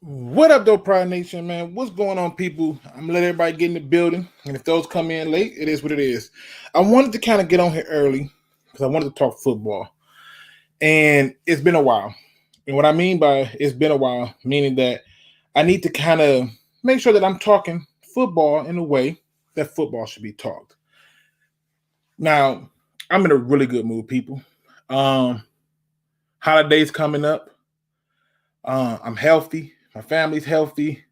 What up, though, Pride Nation, man? What's going on, people? I'm gonna let everybody get in the building, and if those come in late, it is what it is. I wanted to kind of get on here early because I wanted to talk football, and it's been a while. And what I mean by it's been a while, meaning that I need to kind of make sure that I'm talking football in a way that football should be talked. Now, I'm in a really good mood, people. Um, Holidays coming up. I'm healthy. My family's healthy.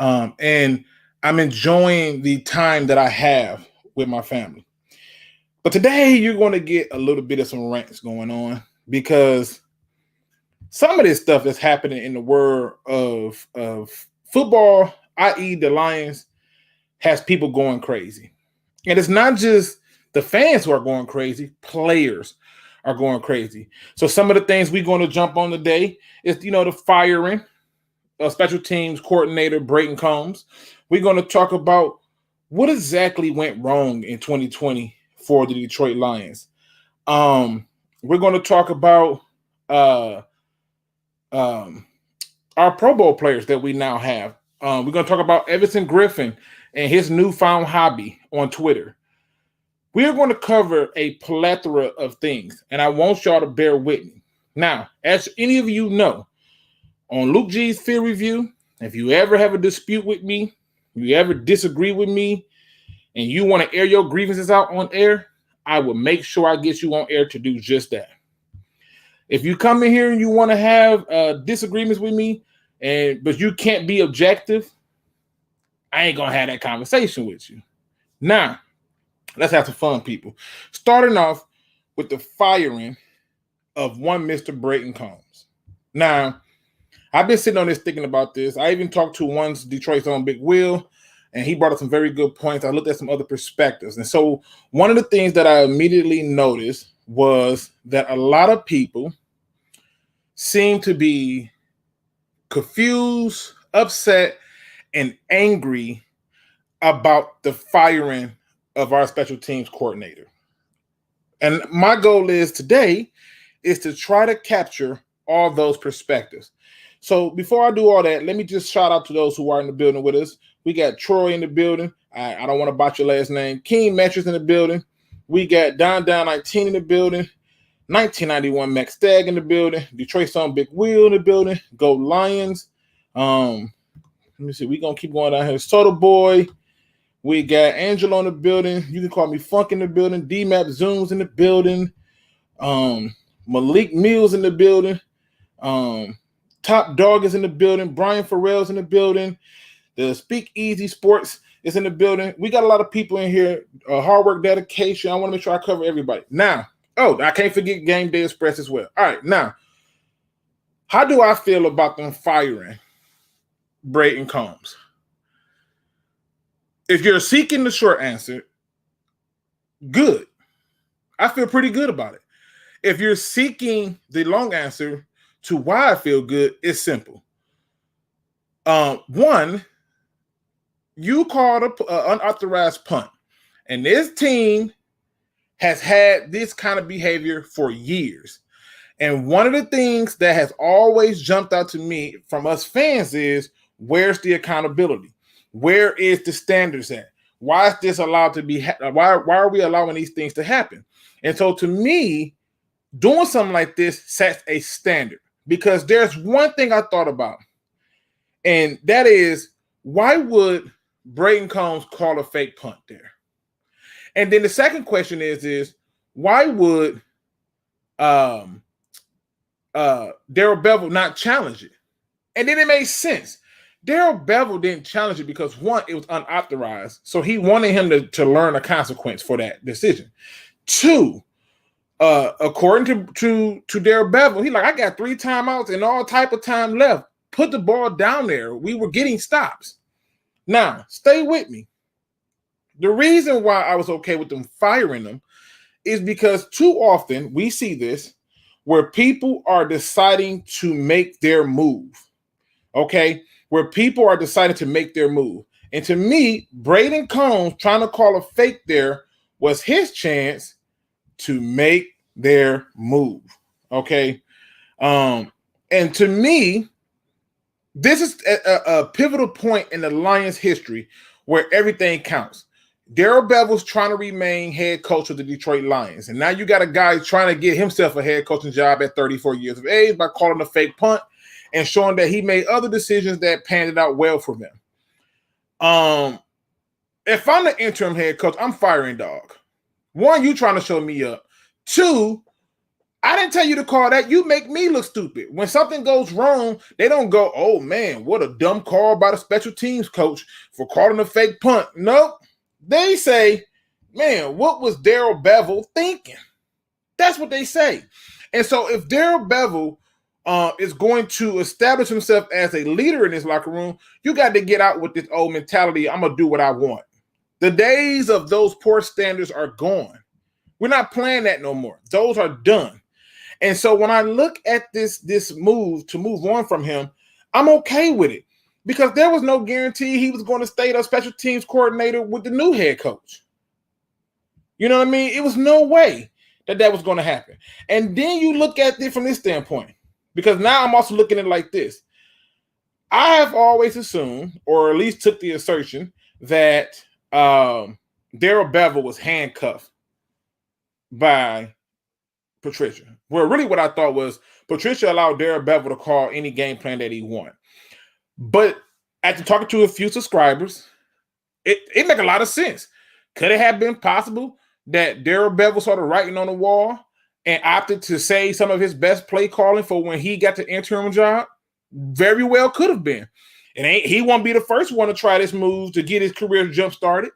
And I'm enjoying the time that I have with my family. But today you're going to get a little bit of some rants going on because some of this stuff that's happening in the world of football, i.e. the Lions, has people going crazy. And it's not just the fans who are going crazy, players are going crazy. So some of the things we're going to jump on today is, the firing special teams coordinator Brayton Combs. We're going to talk about what exactly went wrong in 2020 for the Detroit Lions. We're going to talk about our Pro Bowl players that we now have. We're going to talk about Everson Griffin and his newfound hobby on Twitter. We are going to cover a plethora of things, and I want y'all to bear with me. Now, as any of you know, on Luke G's Field Review, if you ever have a dispute with me, you ever disagree with me, and you want to air your grievances out on air, I will make sure I get you on air to do just that. If you come in here and you want to have disagreements with me, but you can't be objective, I ain't going to have that conversation with you. Now, let's have some fun, people. Starting off with the firing of one Mr. Brayton Combs. Now, I've been sitting on this thinking about this. I even talked to one's Detroit's own Big Will, and he brought up some very good points. I looked at some other perspectives. And so one of the things that I immediately noticed was that a lot of people seem to be confused, upset, and angry about the firing of our special teams coordinator. And my goal today is to try to capture all those perspectives. So before I do all that, let me just shout out to those who are in the building with us. We got Troy in the building. I don't want to botch your last name. King Metrics in the building. We got Down 19 in the building. 1991 Max Stagg in the building. Detroit's own Big Wheel in the building. Go Lions. Let me see. We're going to keep going down here. Soda Boy. We got Angelo in the building. You can call me Funk in the building. D-Map Zooms in the building. Malik Mills in the building. Top Dog is in the building. Brian Farrell's in the building. The Speak Easy Sports is in the building. We got a lot of people in here. Hard work, dedication. I want to make sure I cover everybody. Now, I can't forget Game Day Express as well. All right, now, how do I feel about them firing Brayton Combs? If you're seeking the short answer, good. I feel pretty good about it. If you're seeking the long answer to why I feel good, it's simple. One, you called an unauthorized punt, and this team has had this kind of behavior for years. And one of the things that has always jumped out to me from us fans is, where's the accountability? Where is the standards at? Why is this allowed to be? Why are we allowing these things to happen? And so to me, doing something like this sets a standard, because there's one thing I thought about, and that is, why would Brayton Combs call a fake punt there? And then the second question is why would Darrell Bevel not challenge it? And then it made sense. Darrell Bevel didn't challenge it because, one, it was unauthorized. So he wanted him to learn a consequence for that decision. Two, according to Darrell Bevel, he I got 3 timeouts and all type of time left. Put the ball down there. We were getting stops. Now, stay with me. The reason why I was okay with them firing them is because too often we see this where people are deciding to make their move. Okay? Where people are deciding to make their move. And to me, Brayton Combs trying to call a fake there was his chance to make their move. Okay? And to me, This is a pivotal point in the Lions' history where everything counts. Darrell Bevell's trying to remain head coach of the Detroit Lions. And now you got a guy trying to get himself a head coaching job at 34 years of age by calling a fake punt and showing that he made other decisions that panned out well for them. If I'm the interim head coach, I'm firing dog. One, you trying to show me up. Two, I didn't tell you to call that. You make me look stupid. When something goes wrong, they don't go, oh, man, what a dumb call by the special teams coach for calling a fake punt. Nope. They say, man, what was Darrell Bevell thinking? That's what they say. And so if Darrell Bevell is going to establish himself as a leader in this locker room, you got to get out with this old mentality, I'm going to do what I want. The days of those poor standards are gone. We're not playing that no more. Those are done. And so when I look at this move to move on from him, I'm okay with it because there was no guarantee he was going to stay the special teams coordinator with the new head coach. You know what I mean? It was no way that was going to happen. And then you look at it from this standpoint, because now I'm also looking at it like this. I have always assumed, or at least took the assertion, that Darrell Bevell was handcuffed by Patricia. Well, really what I thought was Patricia allowed Darrell Bevell to call any game plan that he wanted. But after talking to a few subscribers, it make a lot of sense. Could it have been possible that Darrell Bevell saw the writing on the wall and opted to save some of his best play calling for when he got the interim job? Very well could have been. And he won't be the first one to try this move to get his career jump started.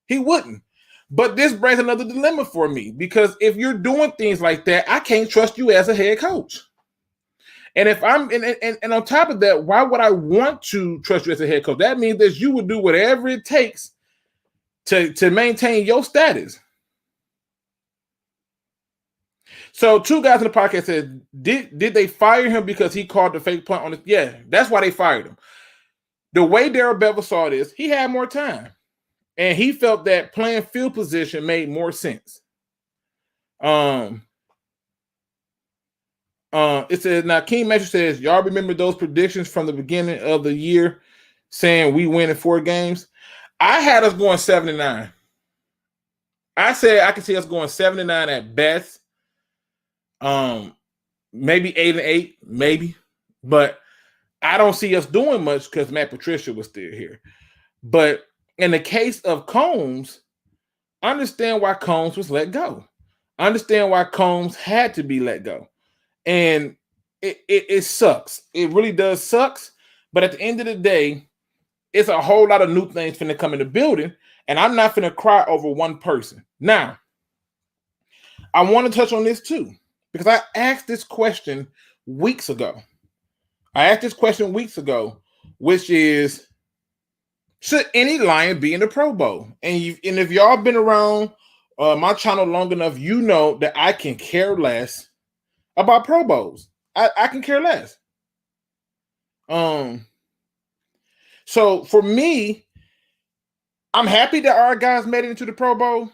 He wouldn't. But this brings another dilemma for me, because if you're doing things like that, I can't trust you as a head coach. And if I'm and on top of that, why would I want to trust you as a head coach? That means that you would do whatever it takes to maintain your status. So two guys in the podcast said, did they fire him because he called the fake punt on it? Yeah, that's why they fired him. The way Darrell Bevell saw this, he had more time. And he felt that playing field position made more sense. It says, now King Metro says, y'all remember those predictions from the beginning of the year saying we win in 4 games? I had us going 7-9. I said I could see us going 7-9 at best. Maybe 8-8, maybe. But I don't see us doing much because Matt Patricia was still here. But in the case of Combs, understand why Combs was let go. Understand why Combs had to be let go. And it sucks. It really does sucks. But at the end of the day, it's a whole lot of new things finna come in the building, and I'm not finna cry over one person. Now, I want to touch on this too, because I asked this question weeks ago. Which is, should any Lion be in the Pro Bowl? And if y'all been around my channel long enough, you know that I can care less about Pro Bowls. I can care less. So for me, I'm happy that our guys made it into the Pro Bowl,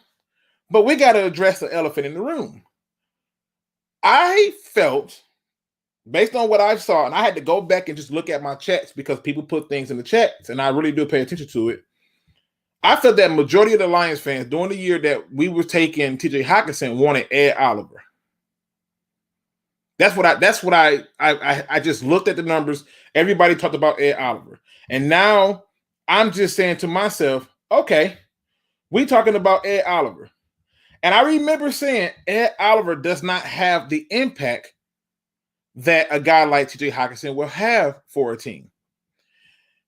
but we got to address the elephant in the room. I felt, based on what I saw, and I had to go back and just look at my chats because people put things in the chats, and I really do pay attention to it. I felt that majority of the Lions fans during the year that we were taking TJ Hockenson wanted Ed Oliver. That's what I just looked at the numbers. Everybody talked about Ed Oliver. And now I'm just saying to myself, okay, we talking about Ed Oliver. And I remember saying Ed Oliver does not have the impact that a guy like TJ Hockenson will have for a team.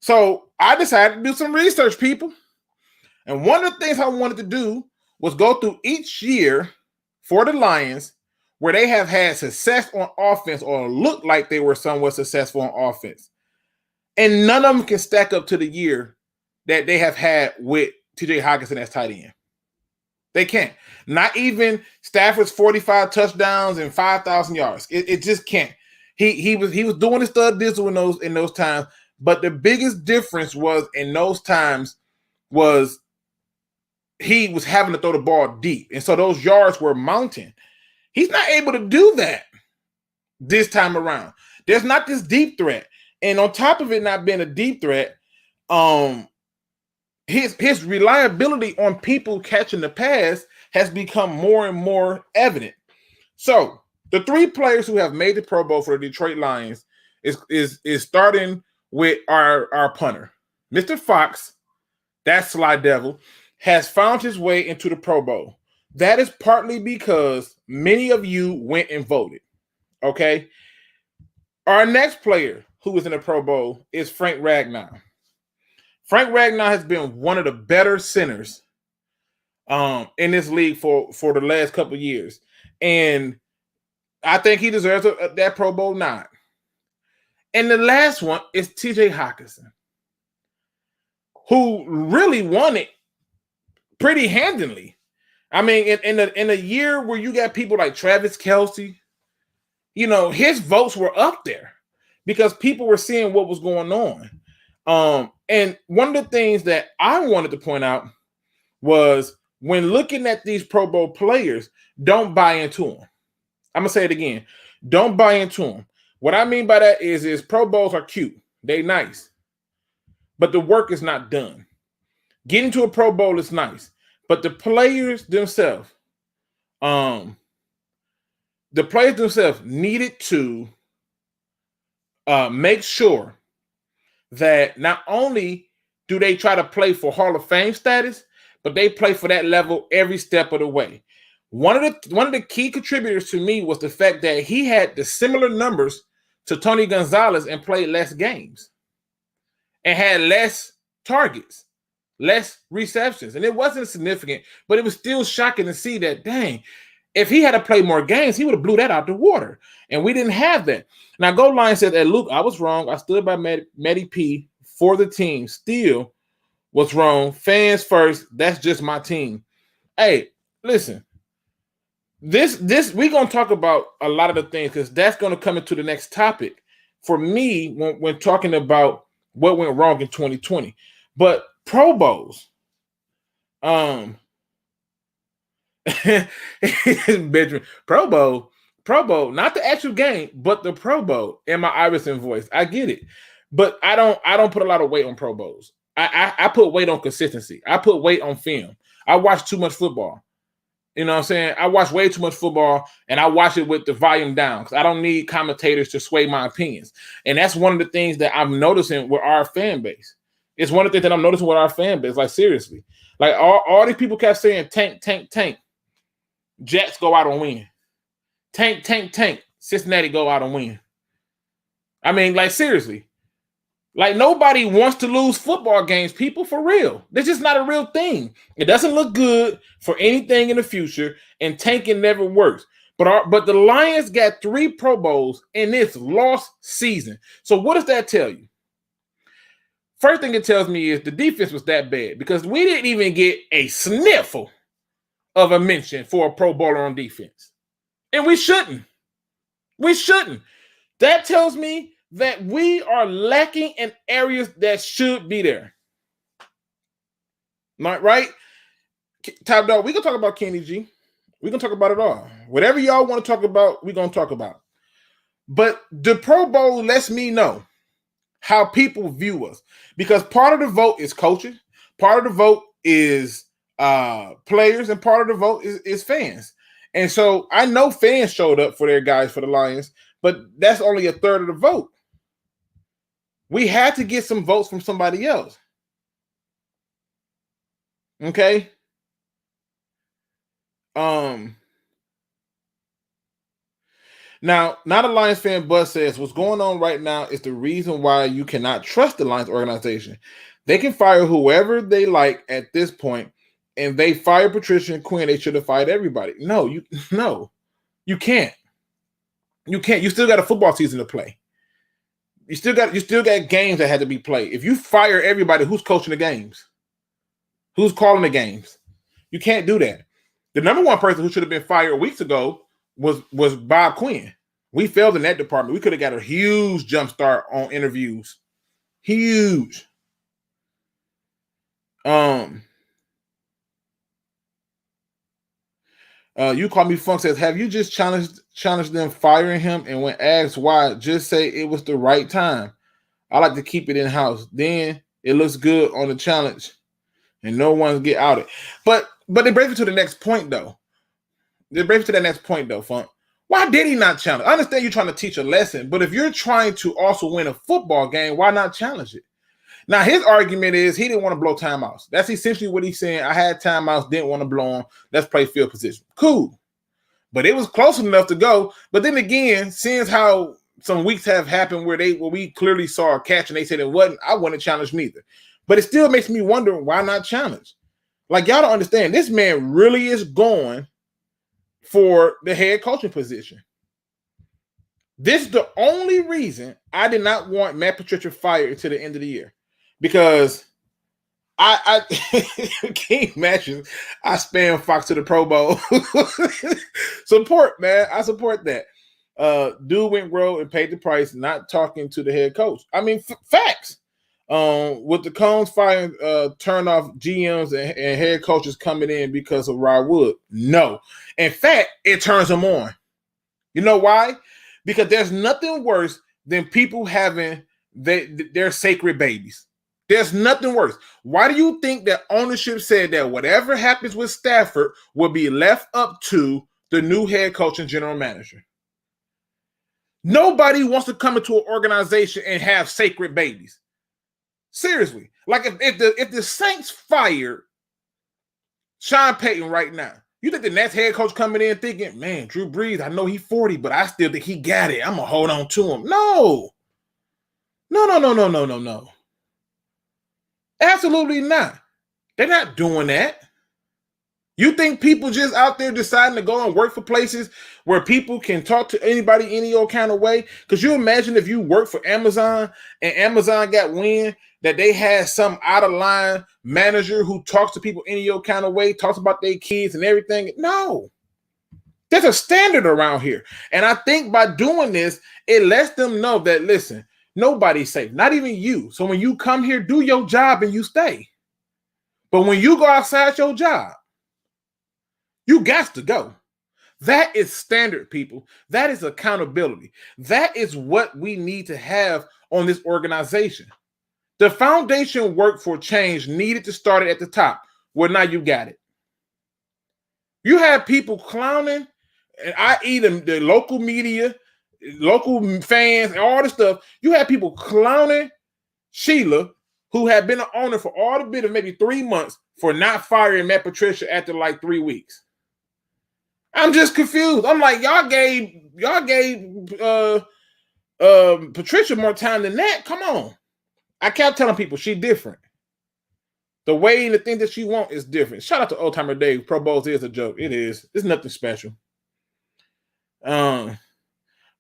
So I decided to do some research, people. And one of the things I wanted to do was go through each year for the Lions where they have had success on offense or look like they were somewhat successful on offense. And none of them can stack up to the year that they have had with TJ Hockenson as tight end. They can't. Not even Stafford's 45 touchdowns and 5,000 yards. It just can't. He was doing his stud dizzle in those times, but the biggest difference was in those times was he was having to throw the ball deep, and so those yards were mounting. He's not able to do that this time around. There's not this deep threat. And on top of it not being a deep threat, his reliability on people catching the pass has become more and more evident. So the three players who have made the Pro Bowl for the Detroit Lions is starting with our punter, Mr. Fox. That Sly Devil has found his way into the Pro Bowl. That is partly because many of you went and voted. Okay. Our next player who is in the Pro Bowl is Frank Ragnow. Frank Ragnow has been one of the better centers in this league for the last couple of years. And I think he deserves that Pro Bowl nod. And the last one is TJ Hawkinson, who really won it pretty handily. I mean, in a year where you got people like Travis Kelce, his votes were up there because people were seeing what was going on. And one of the things that I wanted to point out was when looking at these Pro Bowl players, don't buy into them. I'm going to say it again. Don't buy into them. What I mean by that is Pro Bowls are cute. They nice. But the work is not done. Getting to a Pro Bowl is nice. But the players themselves, needed to make sure that not only do they try to play for Hall of Fame status, but they play for that level every step of the way. One of the key contributors to me was the fact that he had the similar numbers to Tony Gonzalez and played less games and had less targets, less receptions. And it wasn't significant, but it was still shocking to see that, dang, if he had to play more games, he would have blew that out the water. And we didn't have that. Now, Gold Line said that, Luke, I was wrong. I stood by Matty P for the team. Still was wrong. Fans first. That's just my team. Hey, listen. This we're going to talk about a lot of the things because that's going to come into the next topic for me when talking about what went wrong in 2020. But Pro Bowls, Benjamin, Pro Bowl, not the actual game, but the Pro Bowl in my Iverson voice. I get it, but I don't put a lot of weight on Pro Bowls. I put weight on consistency. I put weight on film. I watch too much football. You know what I'm saying? I watch way too much football, and I watch it with the volume down because I don't need commentators to sway my opinions. And that's one of the things that I'm noticing with our fan base. It's one of the things that I'm noticing with our fan base. Like, seriously. Like, all these people kept saying, tank, tank, tank. Jets go out and win. Tank, tank, tank. Cincinnati go out and win. I mean, like, seriously. Like, nobody wants to lose football games, people, for real. That's just not a real thing. It doesn't look good for anything in the future, and tanking never works. But the Lions got 3 Pro Bowls in this lost season. So what does that tell you? First thing it tells me is the defense was that bad because we didn't even get a sniffle of a mention for a Pro Bowler on defense. And we shouldn't. We shouldn't. That tells me that we are lacking in areas that should be there. Not right? Top dog, we can talk about Kenny G. We can talk about it all. Whatever y'all want to talk about, we're going to talk about. But the Pro Bowl lets me know how people view us. Because part of the vote is coaching. Part of the vote is players. And part of the vote is fans. And so I know fans showed up for their guys for the Lions. But that's only a third of the vote. We had to get some votes from somebody else. Okay? Now, not a Lions fan, but says what's going on right now is the reason why you cannot trust the Lions organization. They can fire whoever they like at this point, and they fired Patricia and Quinn. They should have fired everybody. No, you can't. You can't. You still got a football season to play. You still got games that had to be played. If you fire everybody, who's coaching the games? Who's calling the games? You can't do that. The number one person who should have been fired weeks ago was Bob Quinn. We failed in that department. We could have got a huge jump start on interviews. Huge. You Call Me Funk says, have you just challenged them firing him? And when asked why, just say it was the right time. I like to keep it in house. Then it looks good on the challenge, and no one's get outed. But they brings me to the next point though. Funk. Why did he not challenge? I understand you're trying to teach a lesson, but if you're trying to also win a football game, why not challenge it? Now, his argument is he didn't want to blow timeouts. That's essentially what he's saying. I had timeouts, didn't want to blow them. Let's play field position. Cool. But it was close enough to go. But then again, seeing how some weeks have happened where we clearly saw a catch and they said it wasn't, I wouldn't challenge neither. But it still makes me wonder, why not challenge? Like, y'all don't understand. This man really is going for the head coaching position. This is the only reason I did not want Matt Patricia fired until the end of the year. Because I can't imagine I spam Fox to the Pro Bowl. Support, man. I support that. Dude went rogue and paid the price, not talking to the head coach. I mean, facts. With the Cones firing, turn off GMs and head coaches coming in because of Rod Wood. No. In fact, it turns them on. You know why? Because there's nothing worse than people having their sacred babies. There's nothing worse. Why do you think that ownership said that whatever happens with Stafford will be left up to the new head coach and general manager? Nobody wants to come into an organization and have sacred babies. Seriously. Like if the Saints fired Sean Payton right now, you think the next head coach coming in thinking, man, Drew Brees, I know he's 40, but I still think he got it. I'm going to hold on to him. No. No. Absolutely not. They're not doing that. You think people just out there deciding to go and work for places where people can talk to anybody any old kind of way? Because you imagine if you work for Amazon and Amazon got wind that they had some out of line manager who talks to people any old kind of way, talks about their kids and everything. No. There's a standard around here. And I think by doing this, it lets them know that, listen, nobody's safe, not even you. So when you come here, do your job and you stay. But when you go outside your job, you got to go. That is standard, people. That is accountability. That is what we need to have on this organization. The foundation work for change needed to start it at the top. Well, now you got it. You have people clowning, and i.e. the local media, local fans, and all this stuff. You have people clowning Sheila, who had been an owner for all the bit of maybe 3 months, for not firing Matt Patricia after like 3 weeks. I'm just confused. I'm like, y'all gave Patricia more time than that. Come on. I kept telling people she's different. The way and the thing that she wants is different. Shout out to Old Timer Dave. Pro Bowls is a joke. It is. It's nothing special. Pro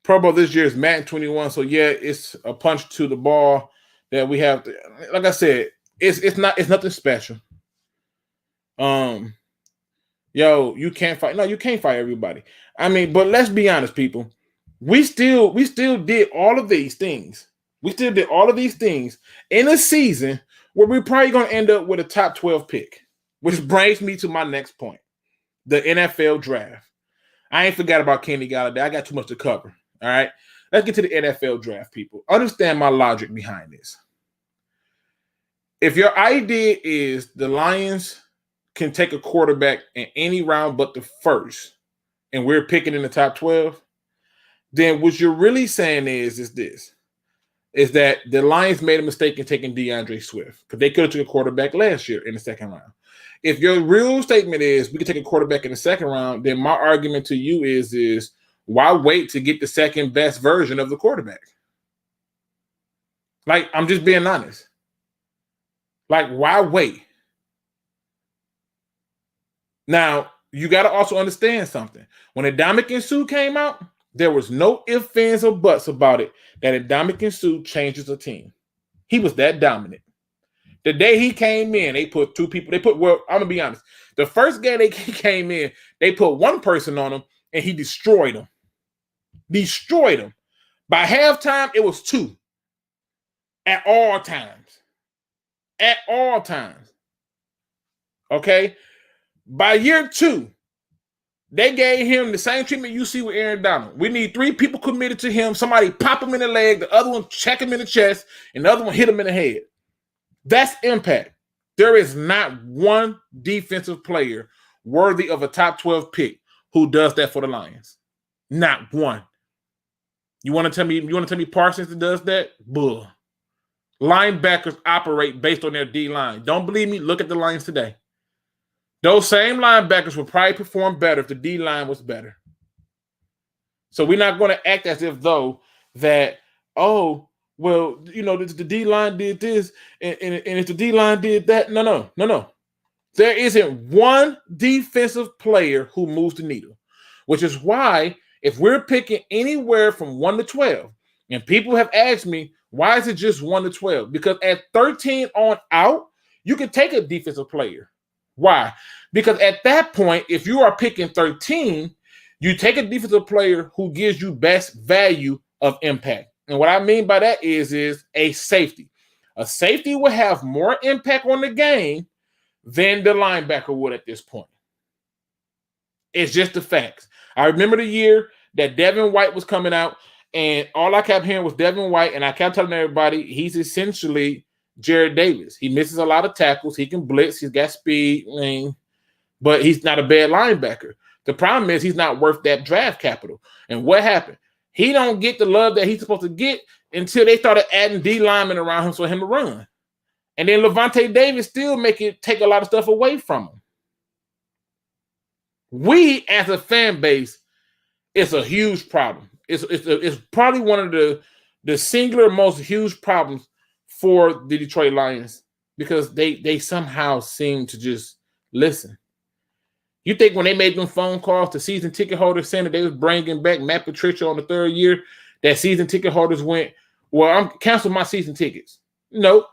Bowl this year is Madden 21. So yeah, it's a punch to the ball that we have to, like I said, it's nothing special. Yo, you can't fight. No, you can't fight everybody. I mean, but let's be honest, people. We still did all of these things. We still did all of these things in a season where we're probably going to end up with a top 12 pick, which brings me to my next point, the NFL draft. I ain't forgot about Kenny Golladay. I got too much to cover. All right, let's get to the NFL draft, people. Understand my logic behind this. If your idea is the Lions can take a quarterback in any round but the first, and we're picking in the top 12, then what you're really saying is that the Lions made a mistake in taking DeAndre Swift, because they could have took a quarterback last year in the second round. If your real statement is we can take a quarterback in the second round, then my argument to you is why wait to get the second best version of the quarterback? Like, I'm just being honest. Like, why wait? Now, you got to also understand something. When Ndamukong Suh came out, there was no ifs, ands, or buts about it that Ndamukong Suh changes a team. He was that dominant. The day he came in, they put two people. Well, I'm going to be honest. The first game they came in, they put one person on him, and he destroyed him. Destroyed him. By halftime, it was two. At all times. At all times. Okay? By year two, They gave him the same treatment you see with Aaron Donald. We need 3 people committed to him. Somebody pop him in the leg, the other one check him in the chest, and the other one hit him in the head. That's impact. There is not one defensive player worthy of a top 12 pick who does that for the Lions. Not one. You want to tell me Parsons does that? Bull. Linebackers operate based on their D-line. Don't believe me? Look at the Lions today. Those same linebackers would probably perform better if the D-line was better. So we're not going to act as if though that, oh, well, you know, the D-line did this and if the D-line did that. No. There isn't one defensive player who moves the needle, which is why if we're picking anywhere from 1 to 12, and people have asked me, why is it just 1 to 12? Because at 13 on out, you can take a defensive player. Why? Because at that point, if you are picking 13, you take a defensive player who gives you best value of impact. And what I mean by that is a safety. A safety will have more impact on the game than the linebacker would at this point. It's just the facts. I remember the year that Devin White was coming out, and all I kept hearing was Devin White, and I kept telling everybody he's essentially Jared Davis. He misses a lot of tackles. He can blitz. He's got speed, but he's not a bad linebacker. The problem is he's not worth that draft capital. And what happened? He don't get the love that he's supposed to get until they started adding D linemen around him for him to run. And then Levante Davis still take a lot of stuff away from him. We, as a fan base, it's a huge problem. It's probably one of the singular most huge problems for the Detroit Lions because they somehow seem to just listen. You think when they made them phone calls to season ticket holders saying that they was bringing back Matt Patricia on the 3rd year, that season ticket holders went, well, I'm cancel my season tickets. Nope.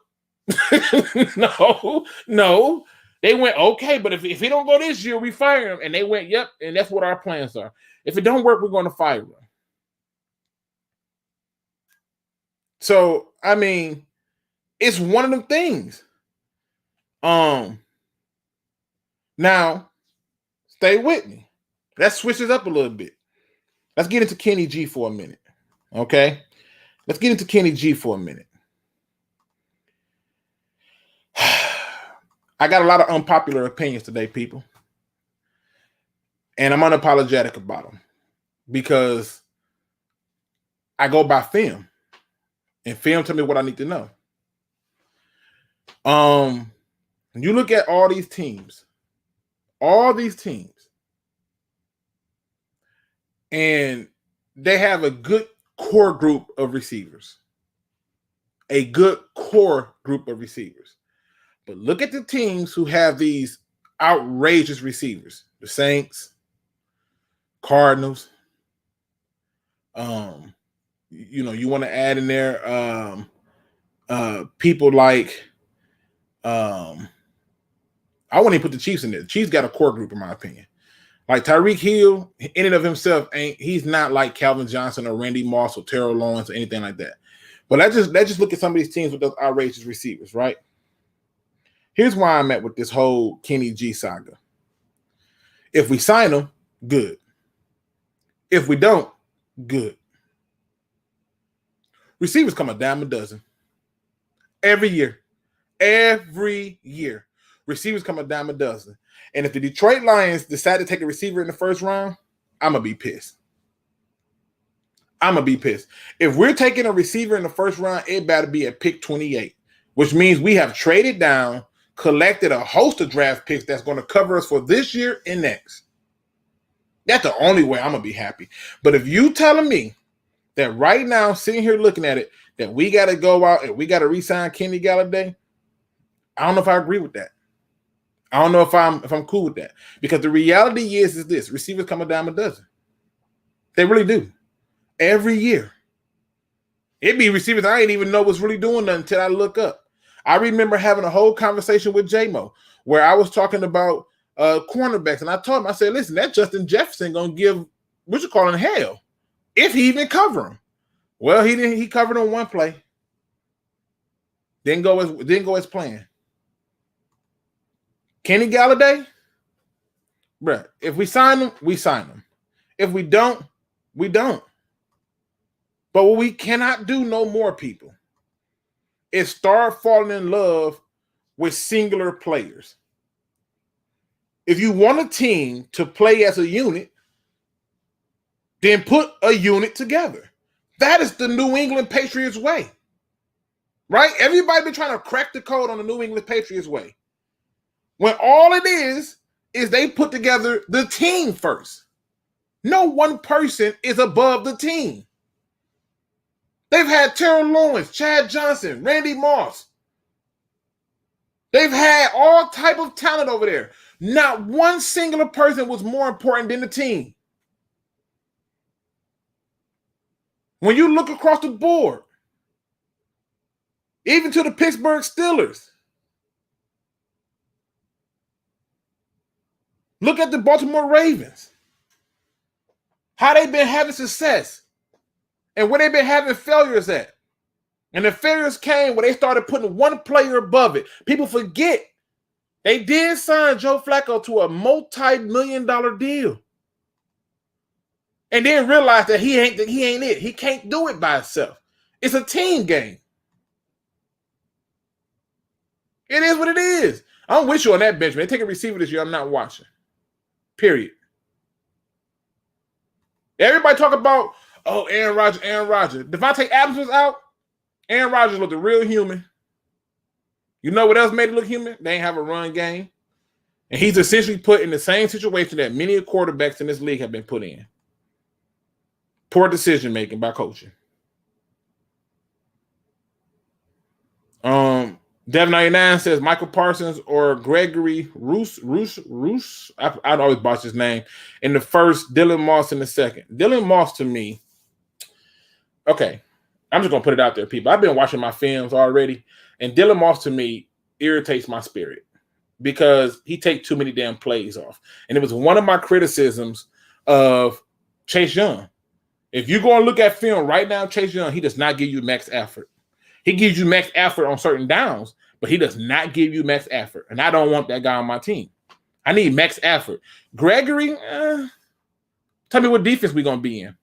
No. They went, okay, but if he don't go this year, we fire him. And they went, yep, and that's what our plans are. If it don't work, we're going to fire him. So, I mean, it's one of them things. Now, stay with me. Let's switch it up a little bit. Let's get into Kenny G for a minute. Okay? Let's get into Kenny G for a minute. I got a lot of unpopular opinions today, people. And I'm unapologetic about them because I go by film. And film tell me what I need to know. You look at all these teams, and they have a good core group of receivers. But look at the teams who have these outrageous receivers. The Saints, Cardinals. You want to add in there people like I wouldn't even put the Chiefs in there. The Chiefs got a core group, in my opinion. Like Tyreek Hill, in and of himself, he's not like Calvin Johnson or Randy Moss or Terrell Lawrence or anything like that. But let's just look at some of these teams with those outrageous receivers, right? Here's why I'm at with this whole Kenny G saga. If we sign him, good. If we don't, good. Receivers come a dime a dozen. Every year. Receivers come a dime a dozen. And if the Detroit Lions decide to take a receiver in the first round, I'm going to be pissed. If we're taking a receiver in the first round, it better be at pick 28, which means we have traded down, collected a host of draft picks that's going to cover us for this year and next. That's the only way I'm going to be happy. But if you telling me that right now, sitting here looking at it, that we got to go out and we got to re-sign Kenny Golladay, I don't know if I agree with that. I don't know if I'm cool with that. Because the reality is this. Receivers come a dime a dozen. They really do. Every year. It be receivers I ain't even know was really doing nothing until I look up. I remember having a whole conversation with J-Mo where I was talking about cornerbacks. And I told him, I said, listen, that Justin Jefferson going to give, what you calling hell, if he even cover him. Well, he didn't. He covered on one play. Didn't go as planned. Kenny Golladay, Bruh, if we sign them, we sign them. If we don't, we don't. But what we cannot do no more, people, is start falling in love with singular players. If you want a team to play as a unit, then put a unit together. That is the New England Patriots way. Right? Everybody been trying to crack the code on the New England Patriots way. When all it is they put together the team first. No one person is above the team. They've had Terrell Lawrence, Chad Johnson, Randy Moss. They've had all type of talent over there. Not one singular person was more important than the team. When you look across the board, even to the Pittsburgh Steelers, look at the Baltimore Ravens, how they've been having success and where they've been having failures at. And the failures came when they started putting one player above it. People forget they did sign Joe Flacco to a multi-million-dollar deal. And then realized that he ain't it. He can't do it by himself. It's a team game. It is what it is. I'm with you on that, Benjamin. They take a receiver this year. I'm not watching. Period. Everybody talk about, oh, Aaron Rodgers. Devontae Adams was out. Aaron Rodgers looked real human. You know what else made it look human? They ain't have a run game. And he's essentially put in the same situation that many quarterbacks in this league have been put in. Poor decision-making by coaching. Dev99 says Michael Parsons or Gregory Roos. I'd always botch his name. In the first, Dylan Moss in the second. Dylan Moss to me, okay, I'm just going to put it out there, people. I've been watching my films already, and Dylan Moss to me irritates my spirit because he takes too many damn plays off. And it was one of my criticisms of Chase Young. If you go and look at film right now, Chase Young, he does not give you max effort. He gives you max effort on certain downs, but he does not give you max effort. And I don't want that guy on my team. I need max effort. Gregory, tell me what defense we're going to be in.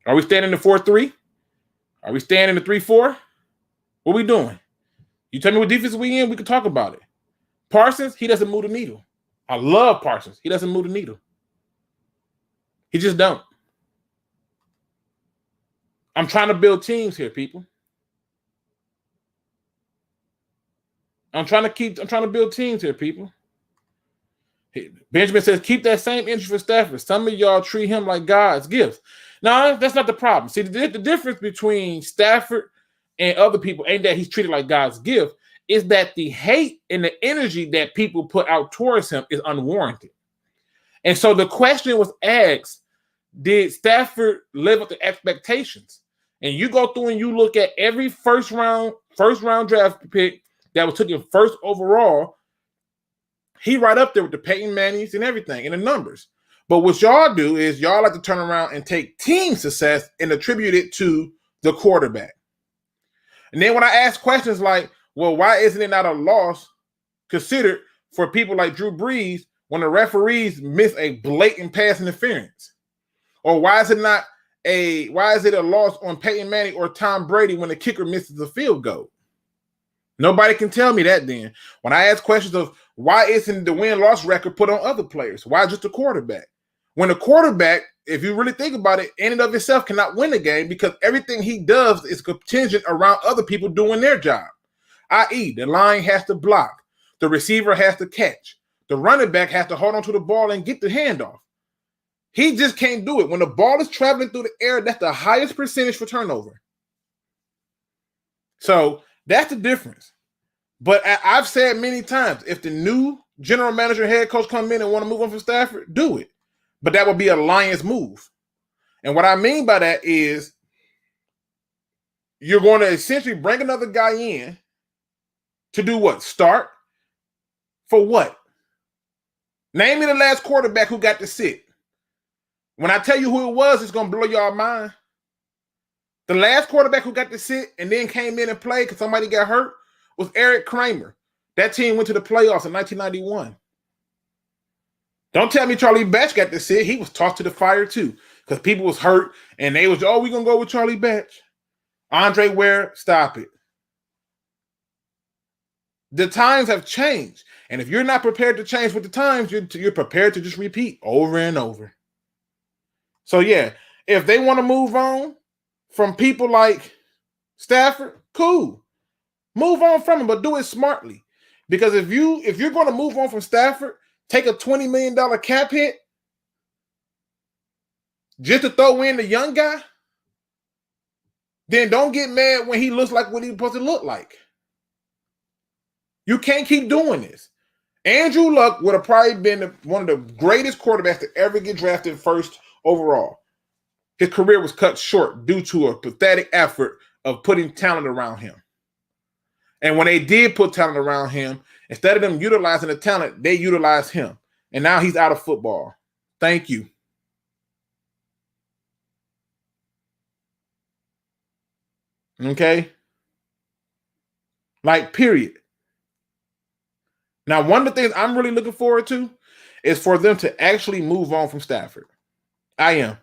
Are we staying in the 4-3? Are we staying in the 3-4? What we doing? You tell me what defense we in, we can talk about it. Parsons, he doesn't move the needle. I love Parsons. He doesn't move the needle. He just don't. I'm trying to build teams here, people. I'm trying to build teams here, people. Benjamin says, keep that same interest for Stafford. Some of y'all treat him like God's gift. No, that's not the problem. See, the difference between Stafford and other people ain't that he's treated like God's gift. Is that the hate and the energy that people put out towards him is unwarranted. And so the question was asked, did Stafford live up to expectations? And you go through and you look at every first round draft pick that was taken first overall, he right up there with the Peyton Mannings and everything, and the numbers. But what y'all do is y'all like to turn around and take team success and attribute it to the quarterback. And then when I ask questions like, well, why isn't it not a loss considered for people like Drew Brees when the referees miss a blatant pass interference? Or why is it a loss on Peyton Manning or Tom Brady when the kicker misses a field goal? Nobody can tell me that then. When I ask questions of why isn't the win-loss record put on other players? Why just the quarterback? When the quarterback, if you really think about it, in and of itself cannot win the game because everything he does is contingent around other people doing their job. I.e., the line has to block. The receiver has to catch. The running back has to hold on to the ball and get the handoff. He just can't do it. When the ball is traveling through the air, that's the highest percentage for turnover. So that's the difference. But I've said many times, if the new general manager, head coach come in and want to move on from Stafford, do it. But that would be a Lions move. And what I mean by that is you're going to essentially bring another guy in to do what? Start? For what? Name me the last quarterback who got to sit. When I tell you who it was, it's going to blow y'all mind. The last quarterback who got to sit and then came in and played because somebody got hurt was Eric Kramer. That team went to the playoffs in 1991. Don't tell me Charlie Batch got to sit. He was tossed to the fire too because people was hurt and they was, oh, we going to go with Charlie Batch. Andre Ware, stop it. The times have changed. And if you're not prepared to change with the times, you're prepared to just repeat over and over. So, yeah, if they want to move on from people like Stafford, cool. Move on from him, but do it smartly. Because if you're going to move on from Stafford, take a $20 million cap hit just to throw in the young guy, then don't get mad when he looks like what he's supposed to look like. You can't keep doing this. Andrew Luck would have probably been one of the greatest quarterbacks to ever get drafted first overall. His career was cut short due to a pathetic effort of putting talent around him. And when they did put talent around him, instead of them utilizing the talent, they utilized him. And now he's out of football. Thank you. Okay? Like, period. Now, one of the things I'm really looking forward to is for them to actually move on from Stafford. I am.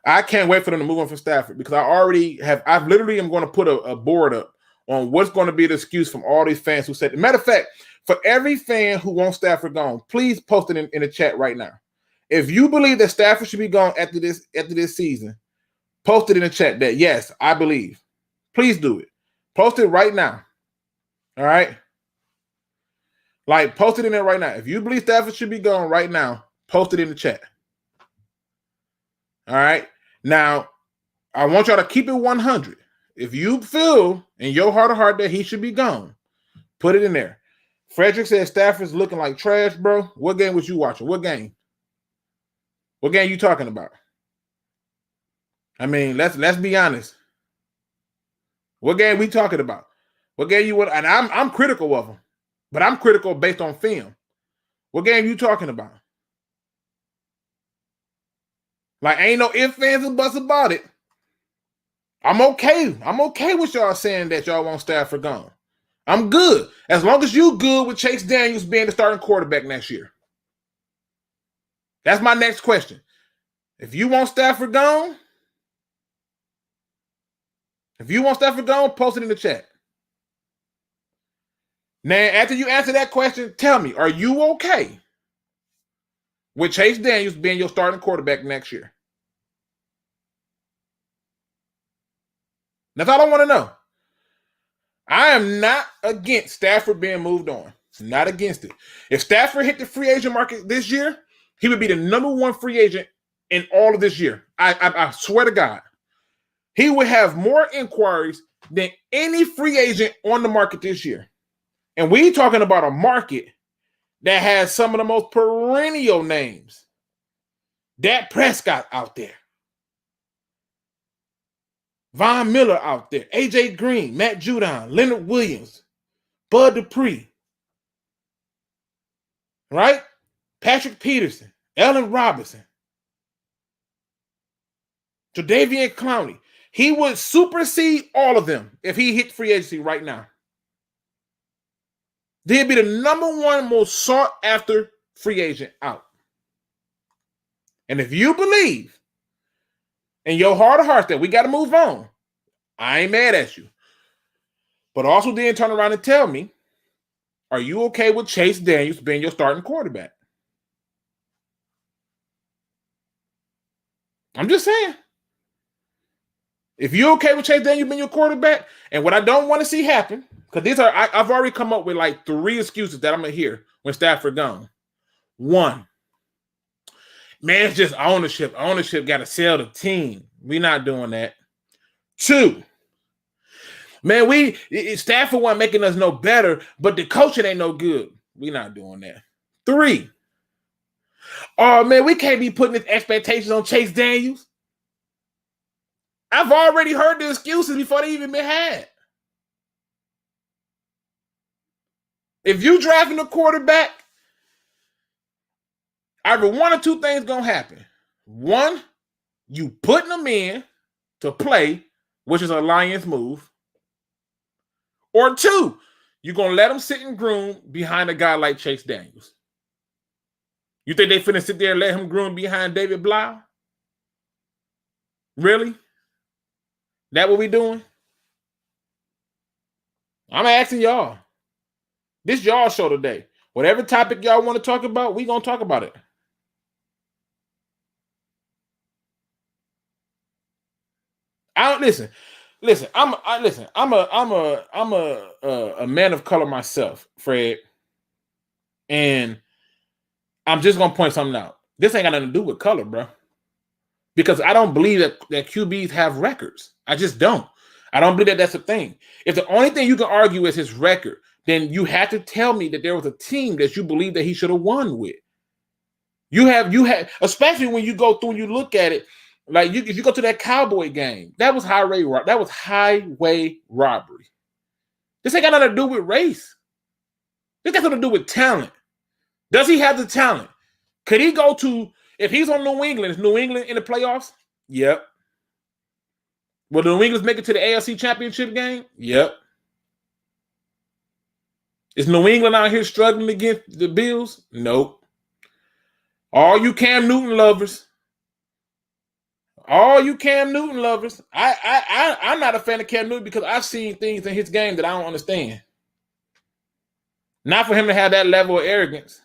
I can't wait for them to move on from Stafford because I literally am going to put a board up on what's going to be the excuse from all these fans who said, matter of fact, for every fan who wants Stafford gone, please post it in the chat right now. If you believe that Stafford should be gone after this season, post it in the chat that, yes, I believe. Please do it. Post it right now. All right? Like, post it in there right now. If you believe Stafford should be gone right now, post it in the chat. All right? Now, I want y'all to keep it 100. If you feel in your heart of heart that he should be gone, put it in there. Frederick said Stafford's looking like trash, bro. What game was you watching? What game? What game you talking about? I mean, let's be honest. What game we talking about? What game you would? And I'm critical of him, but I'm critical based on film. What game you talking about? Like, ain't no ifs, ands, and buts about it. I'm okay. I'm okay with y'all saying that y'all want Stafford gone. I'm good. As long as you good with Chase Daniels being the starting quarterback next year. That's my next question. If you want Stafford gone, post it in the chat. Now, after you answer that question, tell me, are you okay with Chase Daniels being your starting quarterback next year? That's all I want to know. I am not against Stafford being moved on. Not against it. If Stafford hit the free agent market this year, he would be the #1 free agent in all of this year. I swear to God. He would have more inquiries than any free agent on the market this year. And we talking about a market that has some of the most perennial names. Dak Prescott out there. Von Miller out there. AJ Green, Matt Judon, Leonard Williams, Bud Dupree. Right? Patrick Peterson, Allen Robinson, Jadeveon Clowney. He would supersede all of them if he hit free agency right now. They'd be the #1 most sought after free agent out. And if you believe in your heart of hearts that we got to move on, I ain't mad at you. But also then turn around and tell me, are you okay with Chase Daniels being your starting quarterback? I'm just saying. If you're okay with Chase Daniels being your quarterback, and what I don't want to see happen, because I've already come up with like 3 excuses that I'm going to hear when Stafford gone. 1, man, it's just ownership. Ownership got to sell the team. We're not doing that. 2, man, Stafford wasn't making us no better, but the coaching ain't no good. We're not doing that. 3, oh, man, we can't be putting these expectations on Chase Daniels. I've already heard the excuses before they even been had. If you drafting a quarterback, either 1 or 2 things going to happen. 1, you putting them in to play, which is a Lions move. Or 2, you're going to let them sit and groom behind a guy like Chase Daniels. You think they finna sit there and let him groom behind David Blau? Really? That what we doing? I'm asking y'all. This y'all show today. Whatever topic y'all want to talk about, we gonna talk about it. I don't listen. I'm a man of color myself, Fred, and I'm just gonna point something out. This ain't got nothing to do with color, bro. Because I don't believe that QBs have records. I just don't. I don't believe that that's a thing. If the only thing you can argue is his record, then you have to tell me that there was a team that you believe that he should have won with. You have, especially when you go through and you look at it, like if you go to that Cowboy game, that was highway robbery. This ain't got nothing to do with race. This got something to do with talent. Does he have the talent? Could he go to, if he's on New England, is New England in the playoffs? Yep. Will the New England make it to the AFC Championship game? Yep. Is New England out here struggling against the Bills? Nope. All you Cam Newton lovers. I'm not a fan of Cam Newton because I've seen things in his game that I don't understand. Not for him to have that level of arrogance.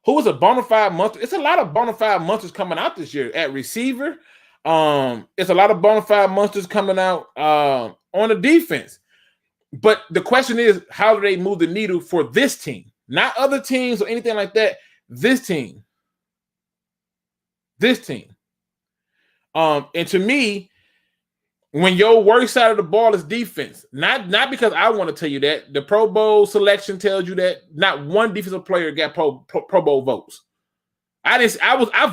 Who was a bona fide monster? It's a lot of bona fide monsters coming out this year at receiver. It's a lot of bona fide monsters coming out on the defense. But the question is, how do they move the needle for this team? Not other teams or anything like that. This team. And to me, when your worst side of the ball is defense, not because I want to tell you that, the Pro Bowl selection tells you that not one defensive player got Pro Bowl votes. I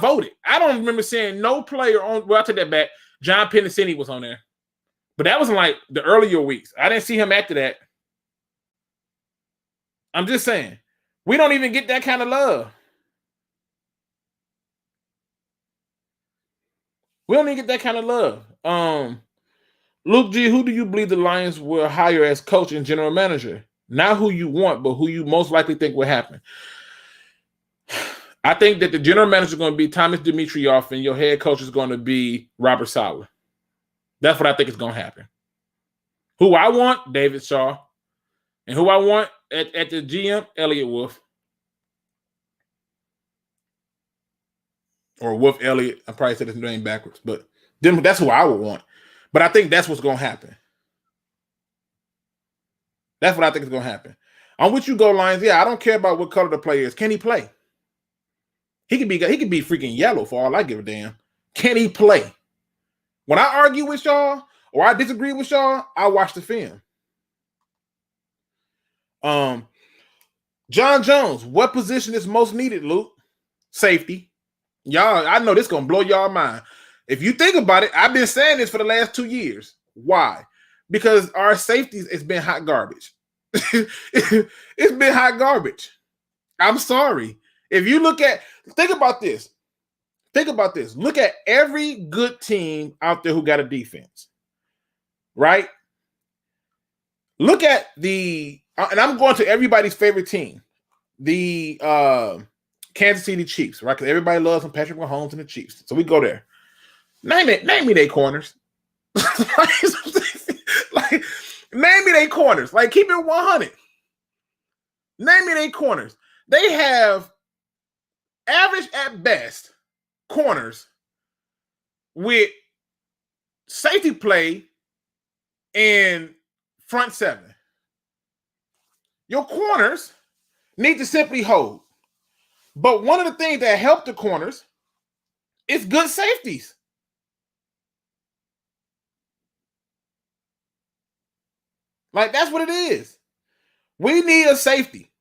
voted. I don't remember seeing no player on. Well, I'll take that back. John Pennicini was on there, but that was in like the earlier weeks. I didn't see him after that. I'm just saying, we don't even get that kind of love. We don't even get that kind of love. Luke G, who do you believe the Lions will hire as coach and general manager? Not who you want, but who you most likely think will happen. I think that the general manager is going to be Thomas Dimitroff and your head coach is going to be Robert Saleh. That's what I think is going to happen. Who I want, David Shaw. And who I want at the GM, Elliott Wolf. Or Wolf Elliott. I probably said his name backwards, but that's who I would want. But I think that's what's going to happen. That's what I think is going to happen. On which you go, Lions. Yeah, I don't care about what color the player is. Can he play? He could be freaking yellow for all I give a damn. Can he play? When I argue with y'all or I disagree with y'all, I watch the film. John Jones, what position is most needed, Luke? Safety. Y'all, I know this is going to blow y'all mind. If you think about it, I've been saying this for the last 2 years. Why? Because our safeties, it's been hot garbage. It's been hot garbage. I'm sorry. If you think about this. Look at every good team out there who got a defense, right? Look at and I'm going to everybody's favorite team, the Kansas City Chiefs, right? Because everybody loves them, Patrick Mahomes and the Chiefs. So we go there. Name me their corners. Name me their corners. Like, keep it 100. Name me their corners. They have average at best corners with safety play and front seven. Your corners need to simply hold. But one of the things that help the corners is good safeties. Like, that's what it is. We need a safety.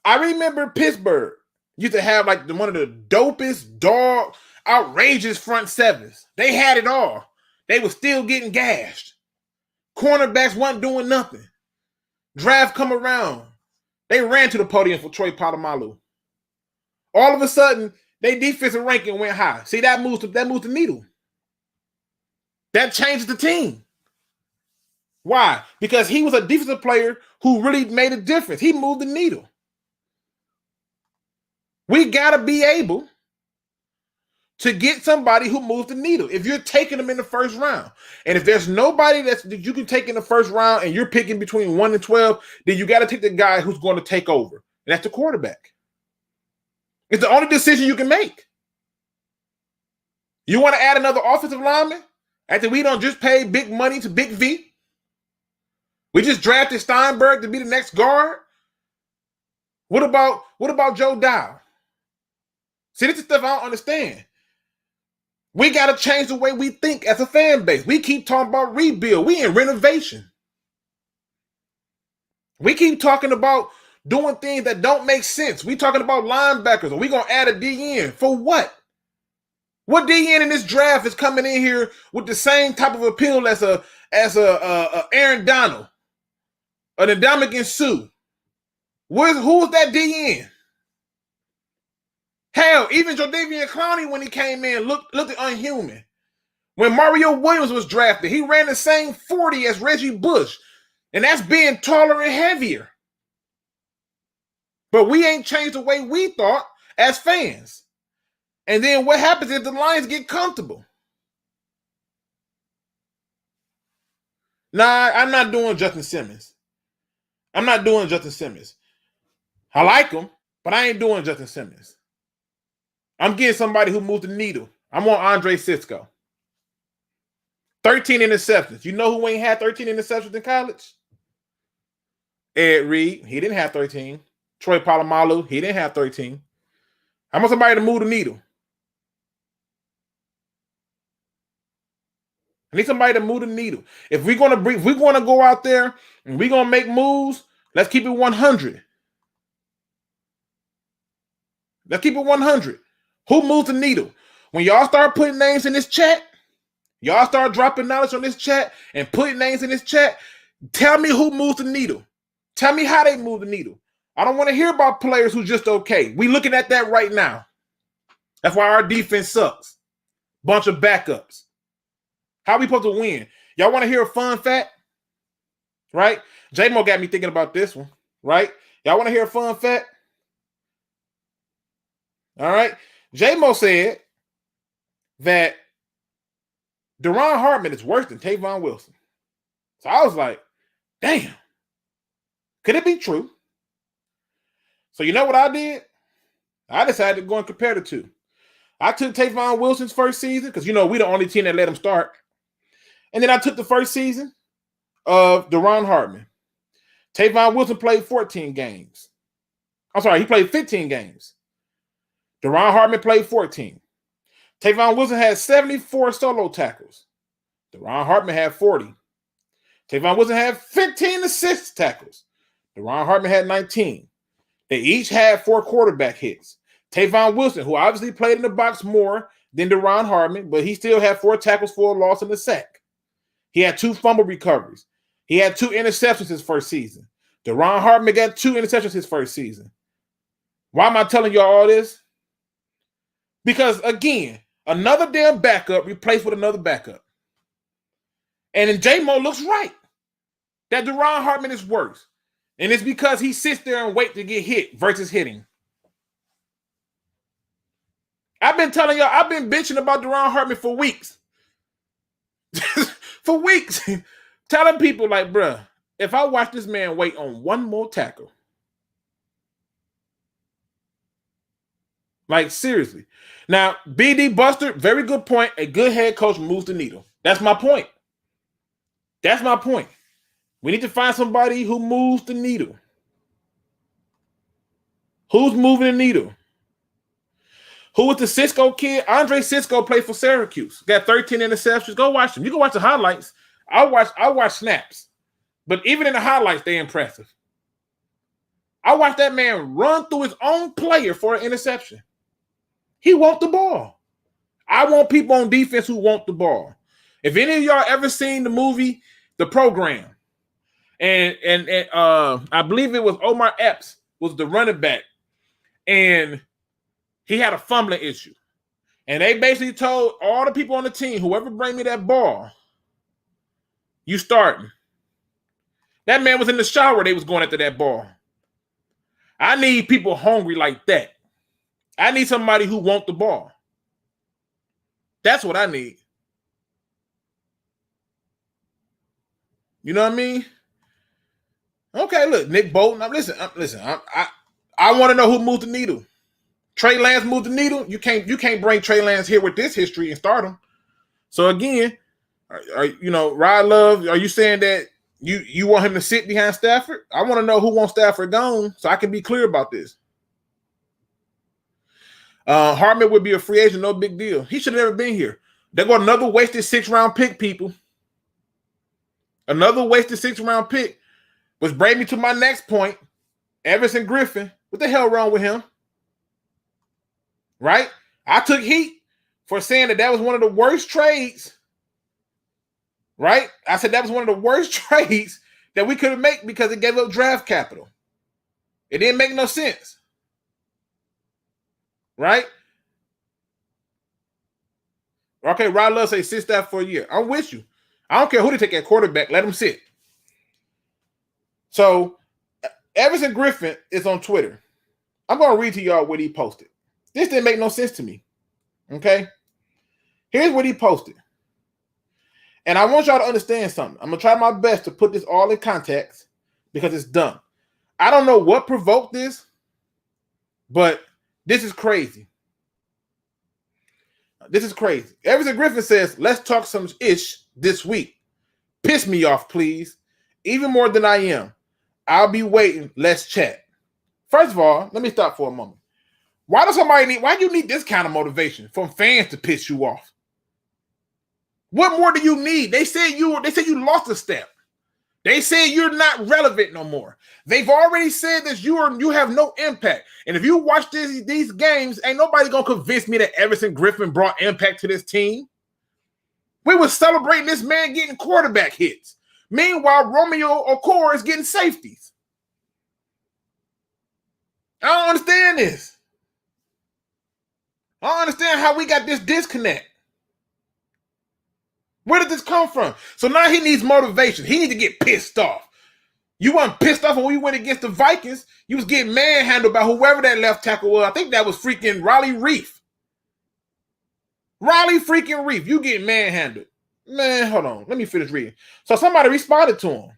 I remember Pittsburgh used to have like one of the dopest, dog, outrageous front sevens. They had it all. They were still getting gashed. Cornerbacks weren't doing nothing. Draft come around. They ran to the podium for Troy Polamalu. All of a sudden, their defensive ranking went high. See, that moves the needle. That changes the team. Why? Because he was a defensive player who really made a difference. He moved the needle. We got to be able to get somebody who moves the needle. If you're taking them in the first round, and if there's nobody that you can take in the first round and you're picking between 1 and 12, then you got to take the guy who's going to take over. And that's the quarterback. It's the only decision you can make. You want to add another offensive lineman after we don't just pay big money to Big V? We just drafted Steinberg to be the next guard. What about Joe Dow? See, this is stuff I don't understand. We got to change the way we think as a fan base. We keep talking about rebuild. We in renovation. We keep talking about doing things that don't make sense. We talking about linebackers. Are we going to add a DN? For what? What DN in this draft is coming in here with the same type of appeal as a Aaron Donald, an Ndamukong Suh? Who's that DN? Hell, even Jadeveon Clowney when he came in looked unhuman. When Mario Williams was drafted, he ran the same 40 as Reggie Bush, and that's being taller and heavier. But we ain't changed the way we thought as fans. And then what happens if the Lions get comfortable? Nah, I'm not doing Justin Simmons. I'm not doing Justin Simmons. I like him, but I ain't doing Justin Simmons. I'm getting somebody who moves the needle. I'm on Andre Cisco. 13 interceptions. You know who ain't had 13 interceptions in college? Ed Reed. He didn't have 13. Troy Polamalu. He didn't have 13. I want somebody to move the needle. I need somebody to move the needle. If we're gonna go out there and we're gonna make moves, let's keep it 100. Let's keep it 100. Who moves the needle? When y'all start putting names in this chat, y'all start dropping knowledge on this chat and putting names in this chat, tell me who moves the needle. Tell me how they move the needle. I don't want to hear about players who just okay. We looking at that right now. That's why our defense sucks. Bunch of backups. How we supposed to win? Y'all want to hear a fun fact? Right? J-Mo got me thinking about this one. Right? Y'all want to hear a fun fact? All right. J-Mo said that Deron Hartman is worse than Tavon Wilson. So I was like, damn. Could it be true? So you know what I did? I decided to go and compare the two. I took Tavon Wilson's first season because, we the only team that let him start. And then I took the first season of Deron Hartman. Tavon Wilson played 14 games. I'm sorry, he played 15 games. Deron Hartman played 14. Tavon Wilson had 74 solo tackles. Deron Hartman had 40. Tavon Wilson had 15 assist tackles. Deron Hartman had 19. They each had 4 quarterback hits. Tavon Wilson, who obviously played in the box more than Deron Hartman, but he still had 4 tackles for a loss and a sack. He had 2 fumble recoveries. He had 2 interceptions his first season. Deron Hartman got 2 interceptions his first season. Why am I telling you all this? Because, again, another damn backup replaced with another backup. And then J-Mo looks right that Deron Hartman is worse. And it's because he sits there and waits to get hit versus hitting. I've been telling y'all, I've been bitching about Deron Hartman for weeks. For weeks. Telling people like, bruh, if I watch this man wait on one more tackle. Like, seriously. Now, BD Buster, very good point. A good head coach moves the needle. That's my point. That's my point. We need to find somebody who moves the needle. Who's moving the needle? Who was the Cisco kid? Andre Cisco played for Syracuse. Got 13 interceptions. Go watch them. You can watch the highlights. I watch snaps. But even in the highlights, they're impressive. I watched that man run through his own player for an interception. He wants the ball. I want people on defense who want the ball. If any of y'all ever seen the movie The Program, and I believe it was Omar Epps was the running back, and he had a fumbling issue. And they basically told all the people on the team, whoever bring me that ball, you starting. That man was in the shower. They was going after that ball. I need people hungry like that. I need somebody who wants the ball. That's what I need. You know what I mean? Okay, look, Nick Bolton. I want to know who moved the needle. Trey Lance moved the needle. You can't bring Trey Lance here with this history and start him. So again, Rod Love, are you saying that you want him to sit behind Stafford? I want to know who wants Stafford gone so I can be clear about this. Hartman would be a free agent, no big deal. He should have never been here. They got another wasted 6th-round pick, people. Another wasted 6th-round pick, which brings me to my next point. Everson Griffin. What the hell wrong with him? Right? I took heat for saying that was one of the worst trades. Right? I said that was one of the worst trades that we could have made because it gave up draft capital. It didn't make no sense. Right? Okay, Rod Love say sit that for a year. I'm with you. I don't care who they take at quarterback. Let him sit. So, Everson Griffin is on Twitter. I'm going to read to y'all what he posted. This didn't make no sense to me. Okay? Here's what he posted. And I want y'all to understand something. I'm going to try my best to put this all in context because it's dumb. I don't know what provoked this, but this is crazy. This is crazy. Everson Griffin says, let's talk some ish this week. Piss me off, please. Even more than I am. I'll be waiting. Let's chat. First of all, let me stop for a moment. Why do you need this kind of motivation from fans to piss you off? What more do you need? They said you lost a step. They say you're not relevant no more. They've already said that you have no impact. And if you watch these games, ain't nobody gonna convince me that Everson Griffin brought impact to this team. We were celebrating this man getting quarterback hits. Meanwhile, Romeo Okwara is getting safeties. I don't understand this. I don't understand how we got this disconnect. Where did this come from? So now he needs motivation. He needs to get pissed off. You weren't pissed off when we went against the Vikings. You was getting manhandled by whoever that left tackle was. I think that was freaking Riley Reef. Riley freaking Reef. You getting manhandled. Man, hold on. Let me finish reading. So somebody responded to him.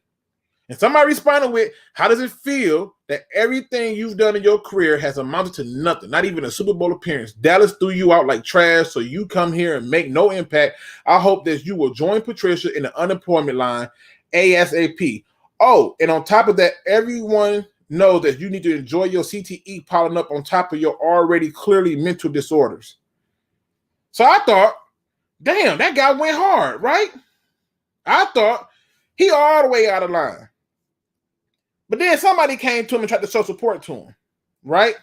And somebody responded with, how does it feel that everything you've done in your career has amounted to nothing, not even a Super Bowl appearance? Dallas threw you out like trash, so you come here and make no impact. I hope that you will join Patricia in the unemployment line ASAP. Oh, and on top of that, everyone knows that you need to enjoy your CTE piling up on top of your already clearly mental disorders. So I thought, damn, that guy went hard, right? I thought he all the way out of line. But then somebody came to him and tried to show support to him, right?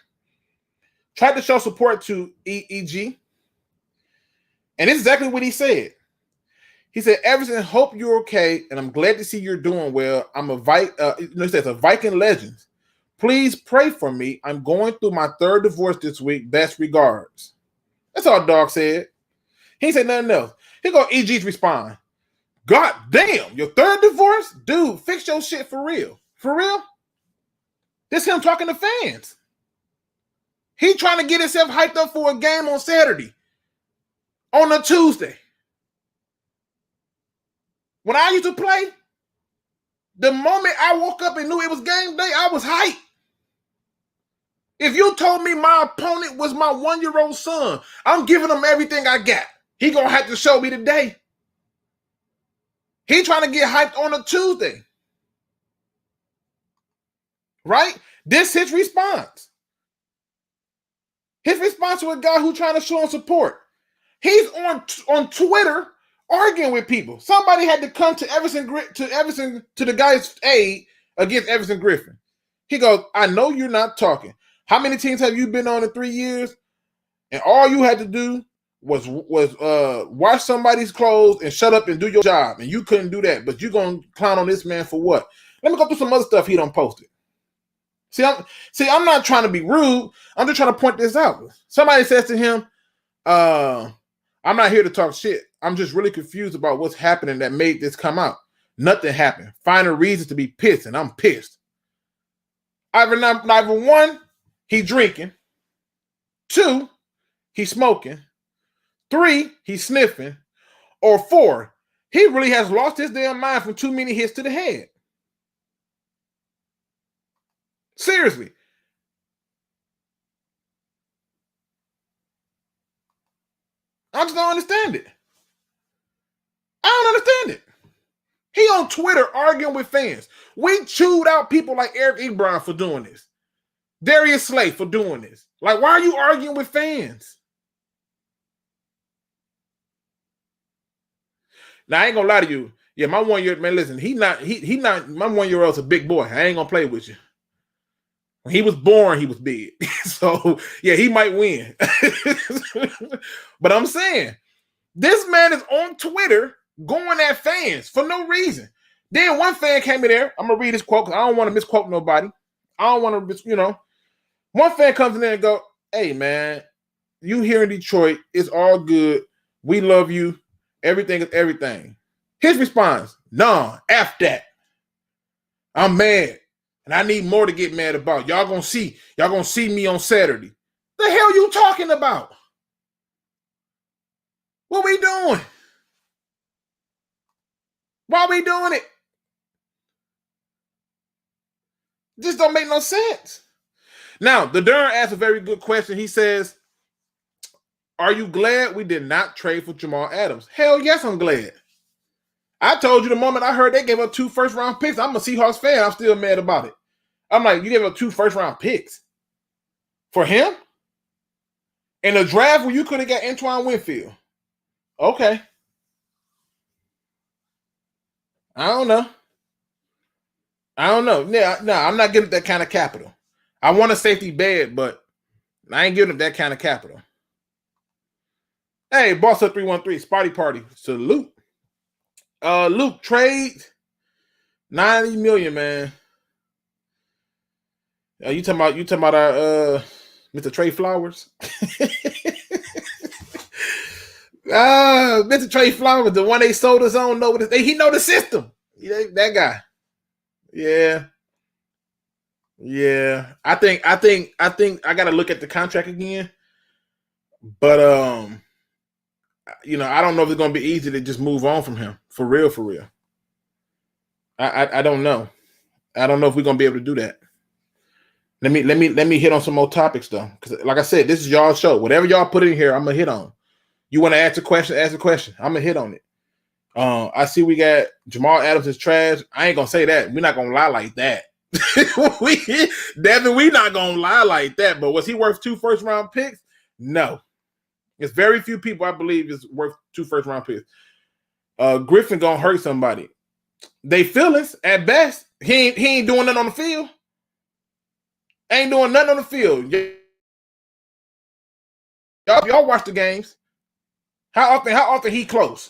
Tried to show support to EEG. And this is exactly what he said. He said, Everson, hope you're okay, and I'm glad to see you're doing well. He says, a Viking legend. Please pray for me. I'm going through my 3rd divorce this week. Best regards. That's all Dog said. He said nothing else. Here go EG's respond. God damn, your 3rd divorce? Dude, fix your shit for real. For real? This him talking to fans. He trying to get himself hyped up for a game on Saturday. On a Tuesday. When I used to play, the moment I woke up and knew it was game day, I was hyped. If you told me my opponent was my 1-year-old son, I'm giving him everything I got. He gonna have to show me today. He trying to get hyped on a Tuesday. Right? This his response. His response to a guy who's trying to show him support. He's on Twitter arguing with people. Somebody had to come to the guy's aid against Everson Griffin. He goes, I know you're not talking. How many teams have you been on in 3 years? And all you had to do was wash somebody's clothes and shut up and do your job. And you couldn't do that. But you're going to clown on this man for what? Let me go through some other stuff he done posted. I'm not trying to be rude. I'm just trying to point this out. Somebody says to him, I'm not here to talk shit. I'm just really confused about what's happening that made this come out. Nothing happened. Find a reason to be pissed, and I'm pissed. Either 1, he drinking. 2, he's smoking. 3, he's sniffing. Or 4, he really has lost his damn mind from too many hits to the head. Seriously. I just don't understand it. I don't understand it. He on Twitter arguing with fans. We chewed out people like Eric Ebron for doing this. Darius Slay for doing this. Like, why are you arguing with fans? Now, I ain't gonna lie to you. Yeah, my 1 year, man, listen, he not, my 1 year old's a big boy. I ain't gonna play with you. When he was born, he was big. So, yeah, he might win. But I'm saying, this man is on Twitter going at fans for no reason. Then one fan came in there. I'm going to read this quote because I don't want to misquote nobody. I don't want to, One fan comes in there and go, hey, man, you here in Detroit. It's all good. We love you. Everything is everything. His response, nah, F that. I'm mad. And I need more to get mad about. Y'all gonna see me on Saturday. The hell you talking about? What we doing? Why we doing it? This don't make no sense. Now, the Durham asked a very good question. He says, are you glad we did not trade for Jamal Adams? Hell yes, I'm glad. I told you the moment I heard they gave up 2 first-round picks, I'm a Seahawks fan. I'm still mad about it. I'm like, you gave up 2 first-round picks for him? In a draft where you could have got Antoine Winfield. Okay. I don't know. No, I'm not giving that kind of capital. I want a safety bad, but I ain't giving him that kind of capital. Hey, Boss Up 313, Spotty Party. Salute. Luke, trade $90 million, man. You talking about our Mr. Trey Flowers? Mr. Trey Flowers, the one they sold us on, he know the system. That guy. Yeah. I think I gotta look at the contract again. But I don't know if it's gonna be easy to just move on from him. For real. I don't know. I don't know if we're gonna be able to do that. Let me hit on some more topics though. Because like I said, this is y'all's show. Whatever y'all put in here, I'm gonna hit on. You want to ask a question, ask a question. I'm gonna hit on it. I see we got Jamal Adams is trash. I ain't gonna say that. We're not gonna lie like that. Devin, we not gonna lie like that. But was he worth 2 first-round picks? No. It's very few people I believe is worth 2 first-round picks. Griffin gonna hurt somebody. They feelings at best. He ain't doing nothing on the field. Ain't doing nothing on the field. Y'all watch the games. How often he close?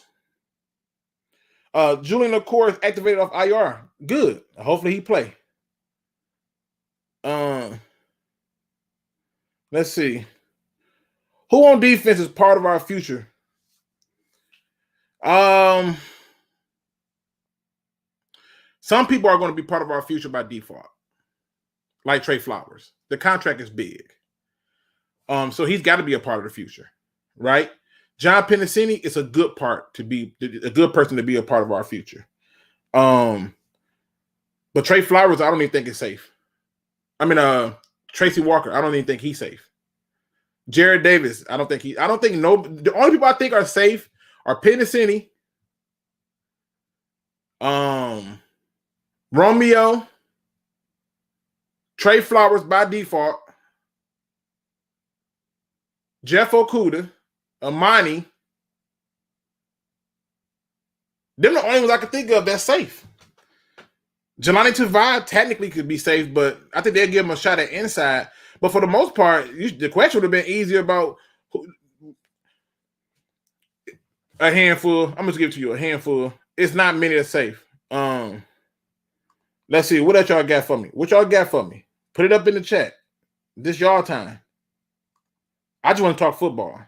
Julian LaCour is activated off IR. Good. Hopefully he play. Let's see. Who on defense is part of our future? Some people are going to be part of our future by default. Like Trey Flowers. The contract is big. So he's got to be a part of the future, right? John Pennicini is a good person to be a part of our future. But Trey Flowers, I don't even think is safe. I mean, Tracy Walker, I don't even think he's safe. Jared Davis, the only people I think are safe are Pennicini, Romeo, Trey Flowers by default, Jeff Okudah, Amani. Them the only ones I can think of that's safe. Jelani Tavai technically could be safe, but I think they'll give him a shot at inside. But for the most part, the question would have been easier about a handful. I'm just give it to you, a handful. It's not many that's safe. Let's see. What else y'all got for me? What y'all got for me? Put it up in the chat. This y'all time. I just want to talk football.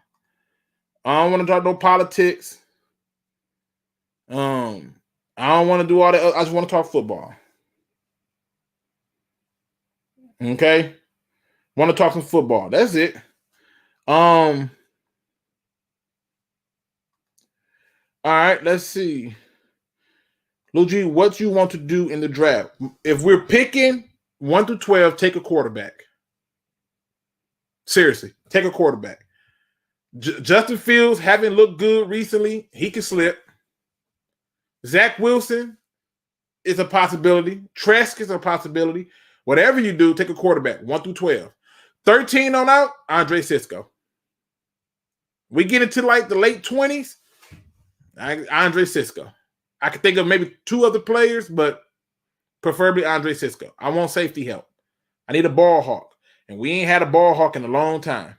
I don't want to talk no politics. I don't want to do all that. I just want to talk football. Okay? Want to talk some football. That's it. All right, let's see. Luigi, what you want to do in the draft? If we're picking 1 through 12, take a quarterback. Seriously, take a quarterback. Justin Fields haven't looked good recently. He can slip. Zach Wilson is a possibility. Trask is a possibility. Whatever you do, take a quarterback, 1 through 12. 13 on out, Andre Cisco. We get into like the late 20s, Andre Cisco. I can think of maybe 2 other players, but preferably Andre Cisco. I want safety help. I need a ball hawk. And we ain't had a ball hawk in a long time.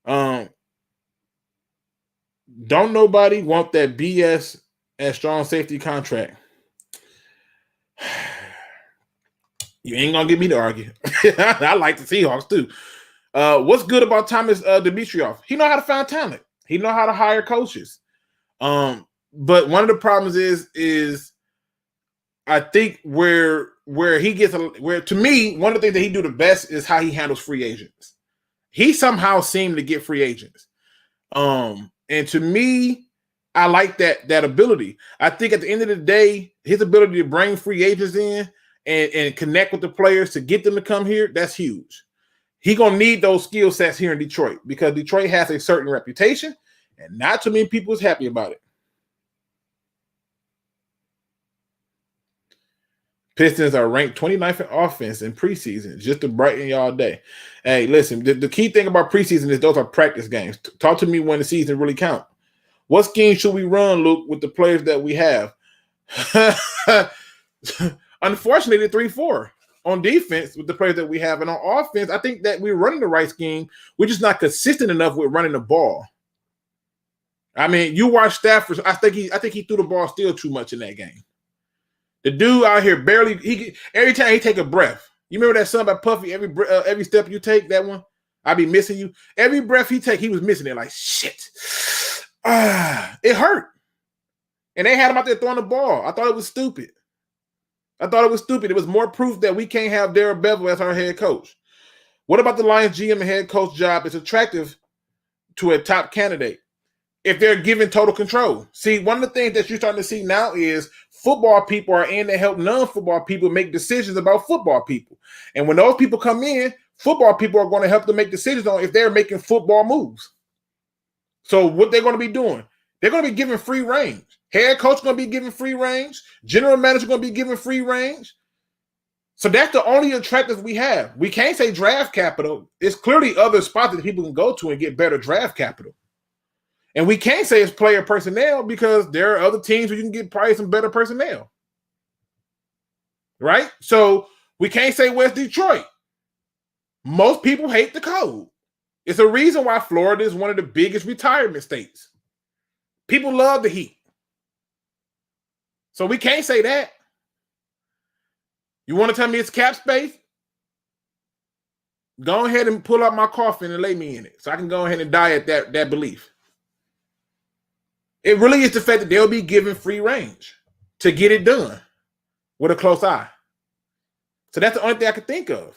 Don't nobody want that BS and strong safety contract. You ain't gonna get me to argue. I like the Seahawks too. What's good about Thomas Dimitroff? He know how to find talent. He know how to hire coaches. But one of the problems is I think where he gets where to me, one of the things that he do the best is how he handles free agents. He somehow seemed to get free agents. And to me, I like that ability. I think at the end of the day, his ability to bring free agents in and connect with the players to get them to come here, that's huge. He gonna need those skill sets here in Detroit because Detroit has a certain reputation, and not too many people is happy about it. Pistons are ranked 29th in offense in preseason, just to brighten y'all day. Hey, listen, the key thing about preseason is those are practice games. Talk to me when the season really counts. What scheme should we run, Luke, with the players that we have? Unfortunately, 3-4 on defense with the players that we have. And on offense, I think that we're running the right scheme. We're just not consistent enough with running the ball. I mean, you watch Stafford. I think he threw the ball still too much in that game. The dude out here barely. Every time he take a breath. You remember that song by Puffy? Every step you take, that one. I be missing you. Every breath he take, he was missing it. Like shit. It hurt. And they had him out there throwing the ball. I thought it was stupid. It was more proof that we can't have Darrell Bevel as our head coach. What about the Lions GM and head coach job? It's attractive to a top candidate if they're given total control. See, one of the things that you're starting to see now is football people are in to help non-football people make decisions about football people. And when those people come in, football people are going to help them make decisions on if they're making football moves. So what they're going to be doing, they're going to be given free range. Head coach going to be given free range. General manager going to be given free range. So that's the only attractive we have. We can't say draft capital. It's clearly other spots that people can go to and get better draft capital. And we can't say it's player personnel because there are other teams where you can get probably some better personnel. Right? So we can't say West Detroit. Most people hate the code. It's a reason why Florida is one of the biggest retirement states. People love the heat. So we can't say that. You want to tell me it's cap space? Go ahead and pull out my coffin and lay me in it so I can go ahead and die at that belief. It really is the fact that they'll be given free range to get it done with a close eye. So that's the only thing I can think of.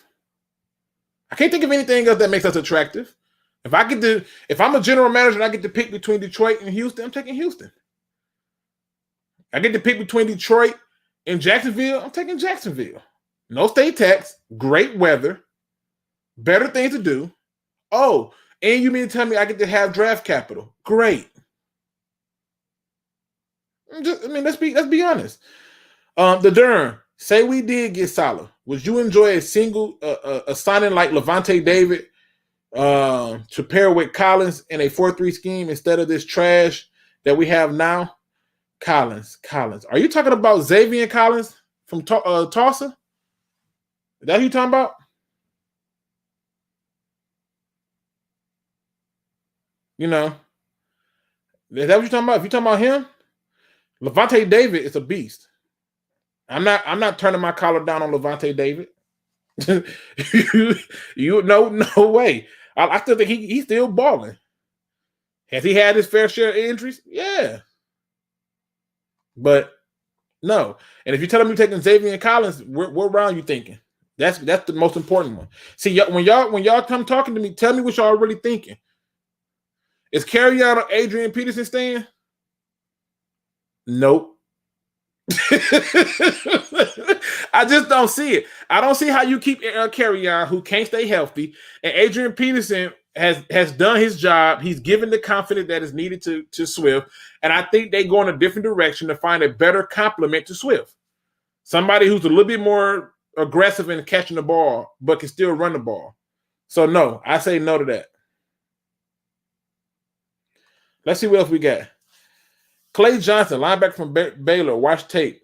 I can't think of anything else that makes us attractive. If I'm a general manager and I get to pick between Detroit and Houston, I'm taking Houston. I get to pick between Detroit and Jacksonville, I'm taking Jacksonville. No state tax, great weather, better things to do. Oh, and you mean to tell me I get to have draft capital? Great. Let's be honest. The Durham, say we did get Salah. Would you enjoy a signing like Levante David to pair with Collins in a 4-3 scheme instead of this trash that we have now? Collins. Are you talking about Xavier Collins from Tulsa? Is that who you're talking about? You know, is that what you're talking about? If you're talking about him, Levante David is a beast. I'm not turning my collar down on Levante David. No way. I still think he's still balling. Has he had his fair share of injuries? Yeah. But no. And if you're telling me you're taking Xavier Collins, what round you thinking? That's the most important one. See, when y'all come talking to me, tell me what y'all really thinking. Is Kerryon or Adrian Peterson staying? Nope. I just don't see it. I don't see how you keep Kerryon, who can't stay healthy, and Adrian Peterson has done his job. He's given the confidence that is needed to Swift, and I think they go in a different direction to find a better complement to Swift. Somebody who's a little bit more aggressive in catching the ball, but can still run the ball. So no, I say no to that. Let's see what else we got. Clay Johnson, linebacker from Baylor. Watch tape.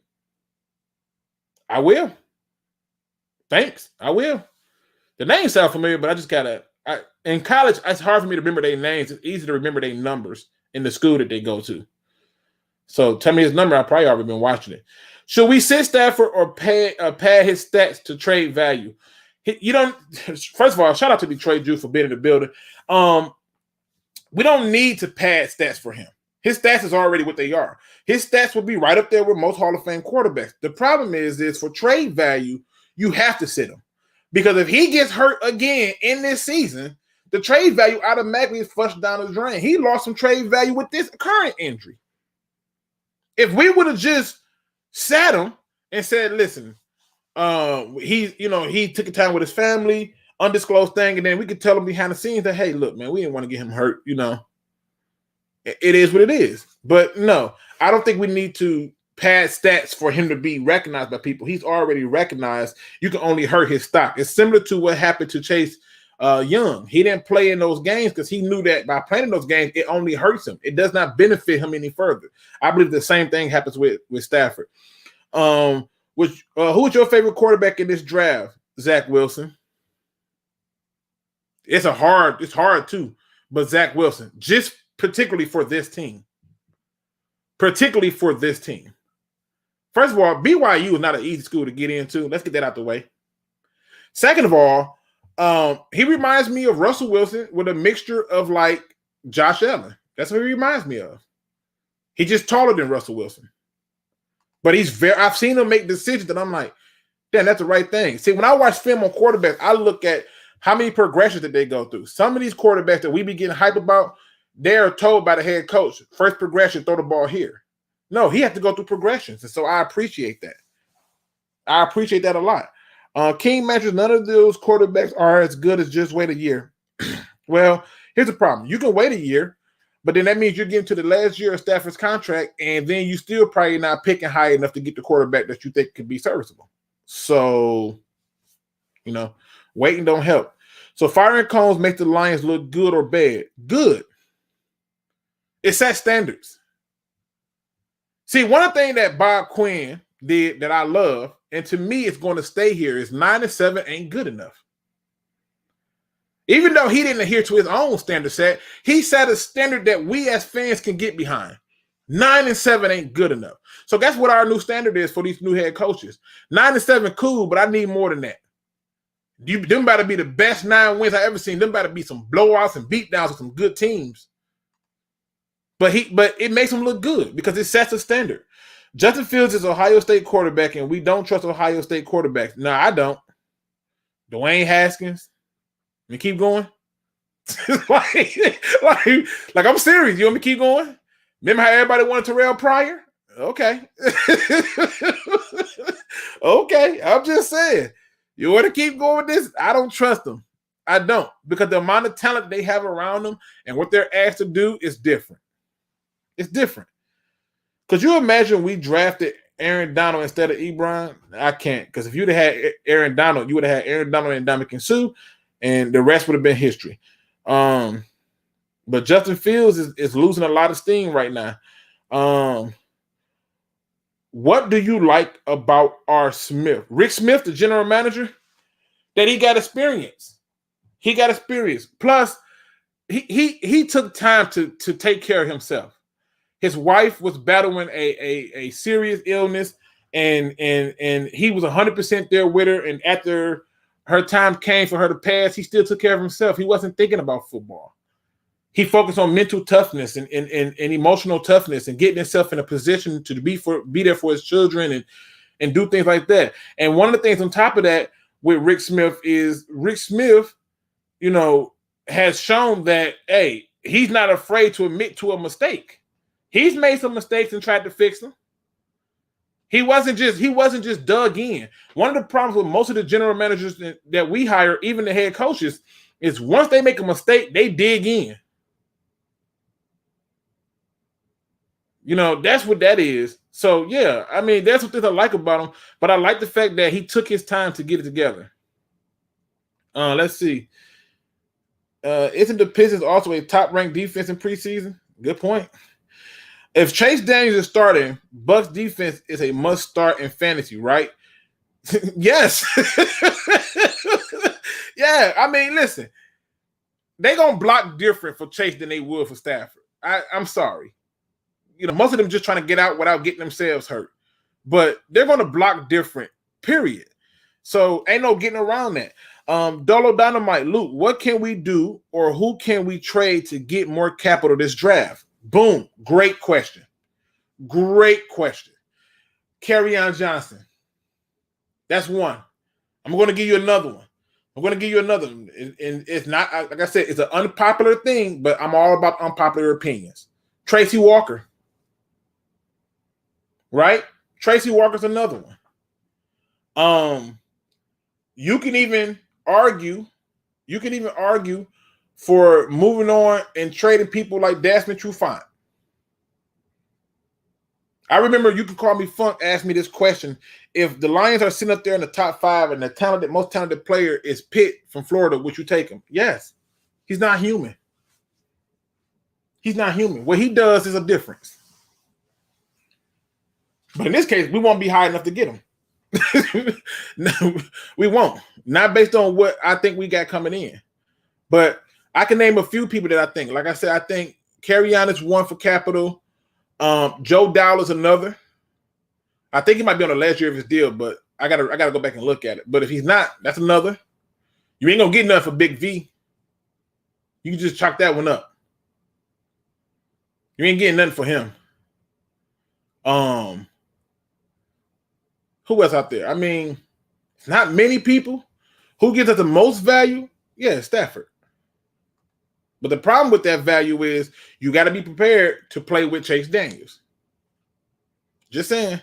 I will. Thanks. I will. The names sound familiar, but I just gotta. In college, it's hard for me to remember their names. It's easy to remember their numbers in the school that they go to. So tell me his number. I probably already been watching it. Should we sit Stafford or pad his stats to trade value? You don't. First of all, shout out to Detroit Jew for being in the building. We don't need to pad stats for him. His stats is already what they are. His stats will be right up there with most Hall of Fame quarterbacks. The problem is for trade value, you have to sit him. Because if he gets hurt again in this season, the trade value automatically is flushed down the drain. He lost some trade value with this current injury. If we would have just sat him and said, listen, he took a time with his family, undisclosed thing, and then we could tell him behind the scenes that, hey, look, man, we didn't want to get him hurt, It is what it is. But no, I don't think we need to pad stats for him to be recognized by people. He's already recognized. You can only hurt his stock. It's similar to what happened to Chase Young. He didn't play in those games because he knew that by playing in those games, it only hurts him. It does not benefit him any further. I believe the same thing happens with Stafford. Who is your favorite quarterback in this draft? Zach Wilson. It's hard too, but Zach Wilson, just particularly for this team. First of all, BYU is not an easy school to get into. Let's get that out the way. Second of all, he reminds me of Russell Wilson with a mixture of like Josh Allen. That's what he reminds me of. He's just taller than Russell Wilson. But I've seen him make decisions that I'm like, damn, that's the right thing. See, when I watch film on quarterbacks, I look at how many progressions that they go through. Some of these quarterbacks that we be getting hyped about, they're told by the head coach, first progression, throw the ball here. No, he has to go through progressions. And so I appreciate that. I appreciate that a lot. King mentions none of those quarterbacks are as good as just wait a year. Well, here's the problem. You can wait a year, but then that means you're getting to the last year of Stafford's contract, and then you still probably not picking high enough to get the quarterback that you think could be serviceable. So, waiting don't help. So firing Combs makes the Lions look good or bad? Good. It sets standards. See, one thing that Bob Quinn did that I love, and to me it's going to stay here, is 9-7 ain't good enough. Even though he didn't adhere to his own standard set, he set a standard that we as fans can get behind. 9-7 ain't good enough. So that's what our new standard is for these new head coaches. 9-7 cool, but I need more than that. Them better be the best 9 wins I ever seen. Them better be some blowouts and beatdowns with some good teams. But it makes him look good because it sets a standard. Justin Fields is Ohio State quarterback, and we don't trust Ohio State quarterbacks. No, I don't. Dwayne Haskins. Let me keep going. like I'm serious. You want me to keep going? Remember how everybody wanted Terrell Pryor? Okay. Okay. I'm just saying. You want to keep going with this? I don't trust them. I don't. Because the amount of talent they have around them and what they're asked to do is different. It's different. Could you imagine we drafted Aaron Donald instead of Ebron? I can't. Because if you'd have had Aaron Donald, you would have had Aaron Donald and Ndamukong Suh, and the rest would have been history. But Justin Fields is losing a lot of steam right now. What do you like about R. Smith? Rick Smith, the general manager, that he got experience. He got experience. Plus, he took time to take care of himself. His wife was battling a serious illness, and he was 100% there with her. And after her time came for her to pass, he still took care of himself. He wasn't thinking about football. He focused on mental toughness and emotional toughness and getting himself in a position to be there for his children and do things like that. And one of the things on top of that with Rick Smith is Rick Smith, has shown that, hey, he's not afraid to admit to a mistake. He's made some mistakes and tried to fix them. He wasn't just dug in. One of the problems with most of the general managers that we hire, even the head coaches, is once they make a mistake, they dig in. That's what that is. So, yeah, I mean, that's what I like about him. But I like the fact that he took his time to get it together. Let's see. Isn't the Pistons also a top-ranked defense in preseason? Good point. If Chase Daniels is starting, Bucks defense is a must-start in fantasy, right? Yes. Yeah, I mean, listen. They're going to block different for Chase than they would for Stafford. I'm sorry. Most of them just trying to get out without getting themselves hurt. But they're going to block different, period. So ain't no getting around that. Dolo Dynamite, Luke, what can we do or who can we trade to get more capital this draft? Boom. Great question. Great question. Kerryon Johnson. That's one. I'm going to give you another one. And it's not, like I said, it's an unpopular thing, but I'm all about unpopular opinions. Tracy Walker. Right? Tracy Walker's another one. You can even argue for moving on and trading people like Desmond Trufant. I remember You Can Call Me Funk asked me this question. If the Lions are sitting up there in the top 5 and the most talented player is Pitt from Florida, would you take him? Yes. He's not human. What he does is a difference. But in this case, we won't be high enough to get him. No, we won't. Not based on what I think we got coming in. But I can name a few people that I think. Like I said, I think Kerryon is one for capital. Joe Dowell is another. I think he might be on the last year of his deal, but I gotta go back and look at it. But if he's not, that's another. You ain't gonna get nothing for Big V. You can just chalk that one up. You ain't getting nothing for him. Who else out there? I mean, not many people. Who gives us the most value? Yeah, Stafford. But the problem with that value is you got to be prepared to play with Chase Daniels. Just saying.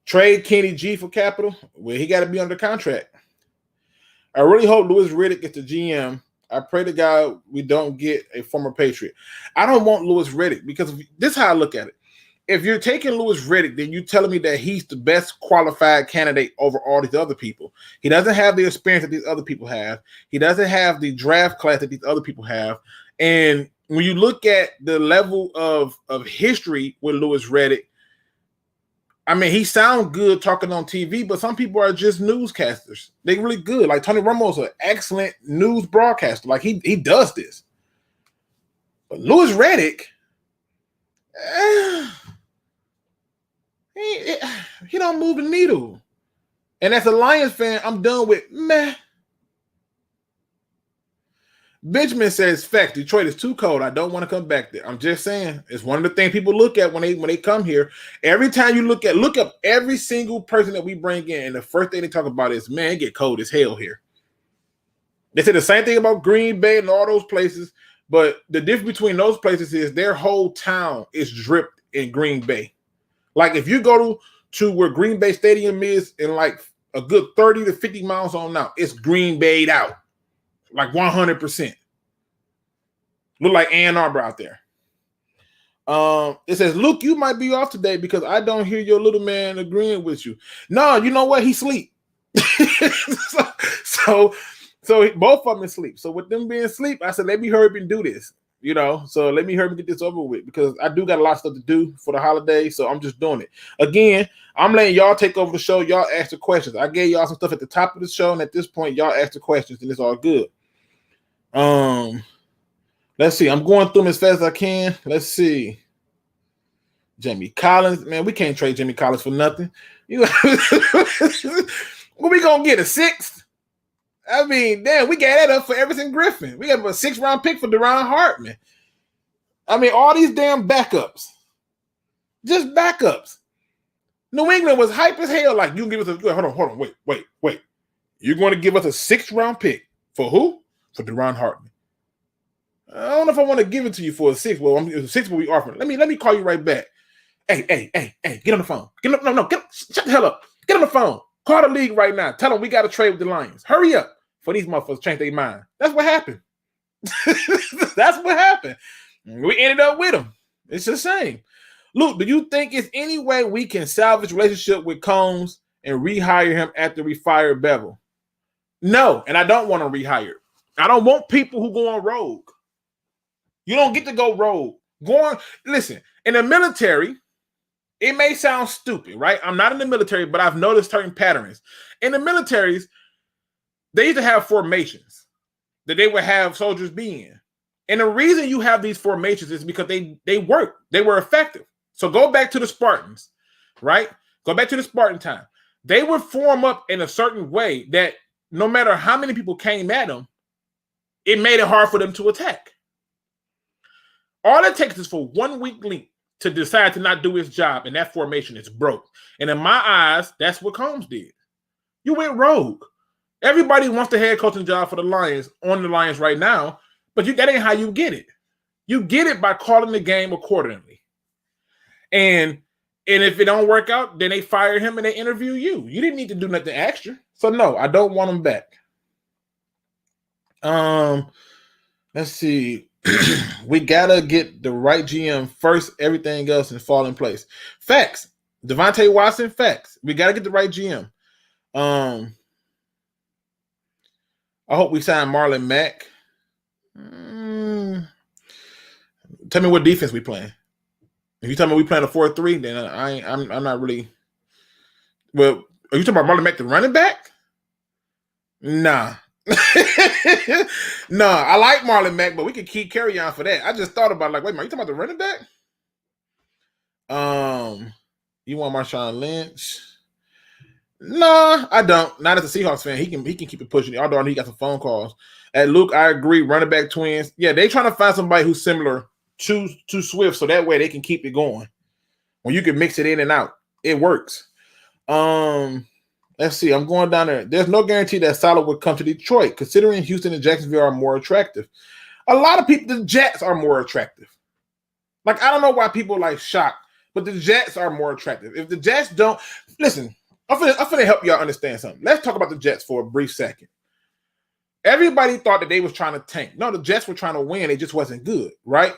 Trade Kenny G for capital. Well, he got to be under contract. I really hope Louis Riddick gets the GM. I pray to God we don't get a former Patriot. I don't want Louis Riddick because this is how I look at it. If you're taking Louis Riddick, then you're telling me that he's the best qualified candidate over all these other people. He doesn't have the experience that these other people have. He doesn't have the draft class that these other people have. And when you look at the level of history with Louis Riddick, I mean, he sounds good talking on TV, but some people are just newscasters. They're really good. Like Tony Romo's an excellent news broadcaster. Like he does this. But Louis Riddick, he don't move the needle. And as a Lions fan, I'm done with meh. Benjamin says, fact, Detroit is too cold. I don't want to come back there. I'm just saying. It's one of the things people look at when they come here. Every time you look up every single person that we bring in, and the first thing they talk about is, man, it get cold as hell here. They say the same thing about Green Bay and all those places, but the difference between those places is their whole town is dripped in Green Bay. Like if you go to where Green Bay Stadium is in like a good 30 to 50 miles on now, it's Green Bay'd out. Like 100%. Look like Ann Arbor out there. It says, Luke, you might be off today because I don't hear your little man agreeing with you. No, you know what? He sleep. so both of them asleep. So with them being asleep, I said, let me hurry up and do this. So let me hurry up and get this over with because I do got a lot of stuff to do for the holidays. So I'm just doing it. Again, I'm letting y'all take over the show. Y'all ask the questions. I gave y'all some stuff at the top of the show, and at this point, y'all ask the questions, and it's all good. Let's see. I'm going through them as fast as I can. Let's see. Jamie Collins. Man, we can't trade Jamie Collins for nothing. What we going to get, a sixth? I mean, damn, we got that up for Everson Griffin. We have a 6th-round pick for Deron Hartman. I mean, all these damn backups. Just backups. New England was hype as hell. Like, you can give us hold on, wait. You're going to give us a 6th-round pick for who? For Deron Hartman. I don't know if I want to give it to you for a 6. Well, a 6 will be offering. Let me call you right back. Hey, get on the phone. Shut the hell up. Get on the phone. Call the league right now. Tell them we got to trade with the Lions. Hurry up for these motherfuckers change their mind. That's what happened. That's what happened. We ended up with them. It's the same. Luke, do you think it's any way we can salvage relationship with Combs and rehire him after we fire Bevel? No, and I don't want to rehire. I don't want people who go on rogue. You don't get to go rogue. Listen, in the military, it may sound stupid, right? I'm not in the military, but I've noticed certain patterns. In the militaries, they used to have formations that they would have soldiers be in. And the reason you have these formations is because they work. They were effective. So go back to the Spartans, right? Go back to the Spartan time. They would form up in a certain way that no matter how many people came at them, it made it hard for them to attack. All it takes is for 1 weak link to decide to not do his job, and that formation is broke. And in my eyes, that's what Combs did. You went rogue. Everybody wants the head coaching job for the Lions on the Lions right now, but that ain't how you get it. You get it by calling the game accordingly. And if it don't work out, then they fire him and they interview you. You didn't need to do nothing extra. So no, I don't want him back. Let's see. We gotta get the right GM first. Everything else and fall in place. Facts. Devontae Watson. Facts. We gotta get the right GM. I hope we sign Marlon Mack. Tell me what defense we playing. If you tell me we playing a 4-3, then I'm not really. Well, are you talking about Marlon Mack, the running back? Nah. No, I like Marlon Mack, but we could keep carry on for that. I just thought about wait a minute, you talking about the running back? You want Marshawn Lynch? No, I don't. Not as a Seahawks fan. He can keep it pushing. Although he got some phone calls. At Luke, I agree. Running back twins. Yeah, they trying to find somebody who's similar to Swift, so that way they can keep it going. When you can mix it in and out, it works. Let's see. I'm going down there. There's no guarantee that Saleh would come to Detroit, considering Houston and Jacksonville are more attractive. A lot of people, the Jets are more attractive. I don't know why people shocked, but the Jets are more attractive. If the Jets don't listen, I'm finna help y'all understand something. Let's talk about the Jets for a brief second. Everybody thought that they was trying to tank. No, the Jets were trying to win. It just wasn't good, right?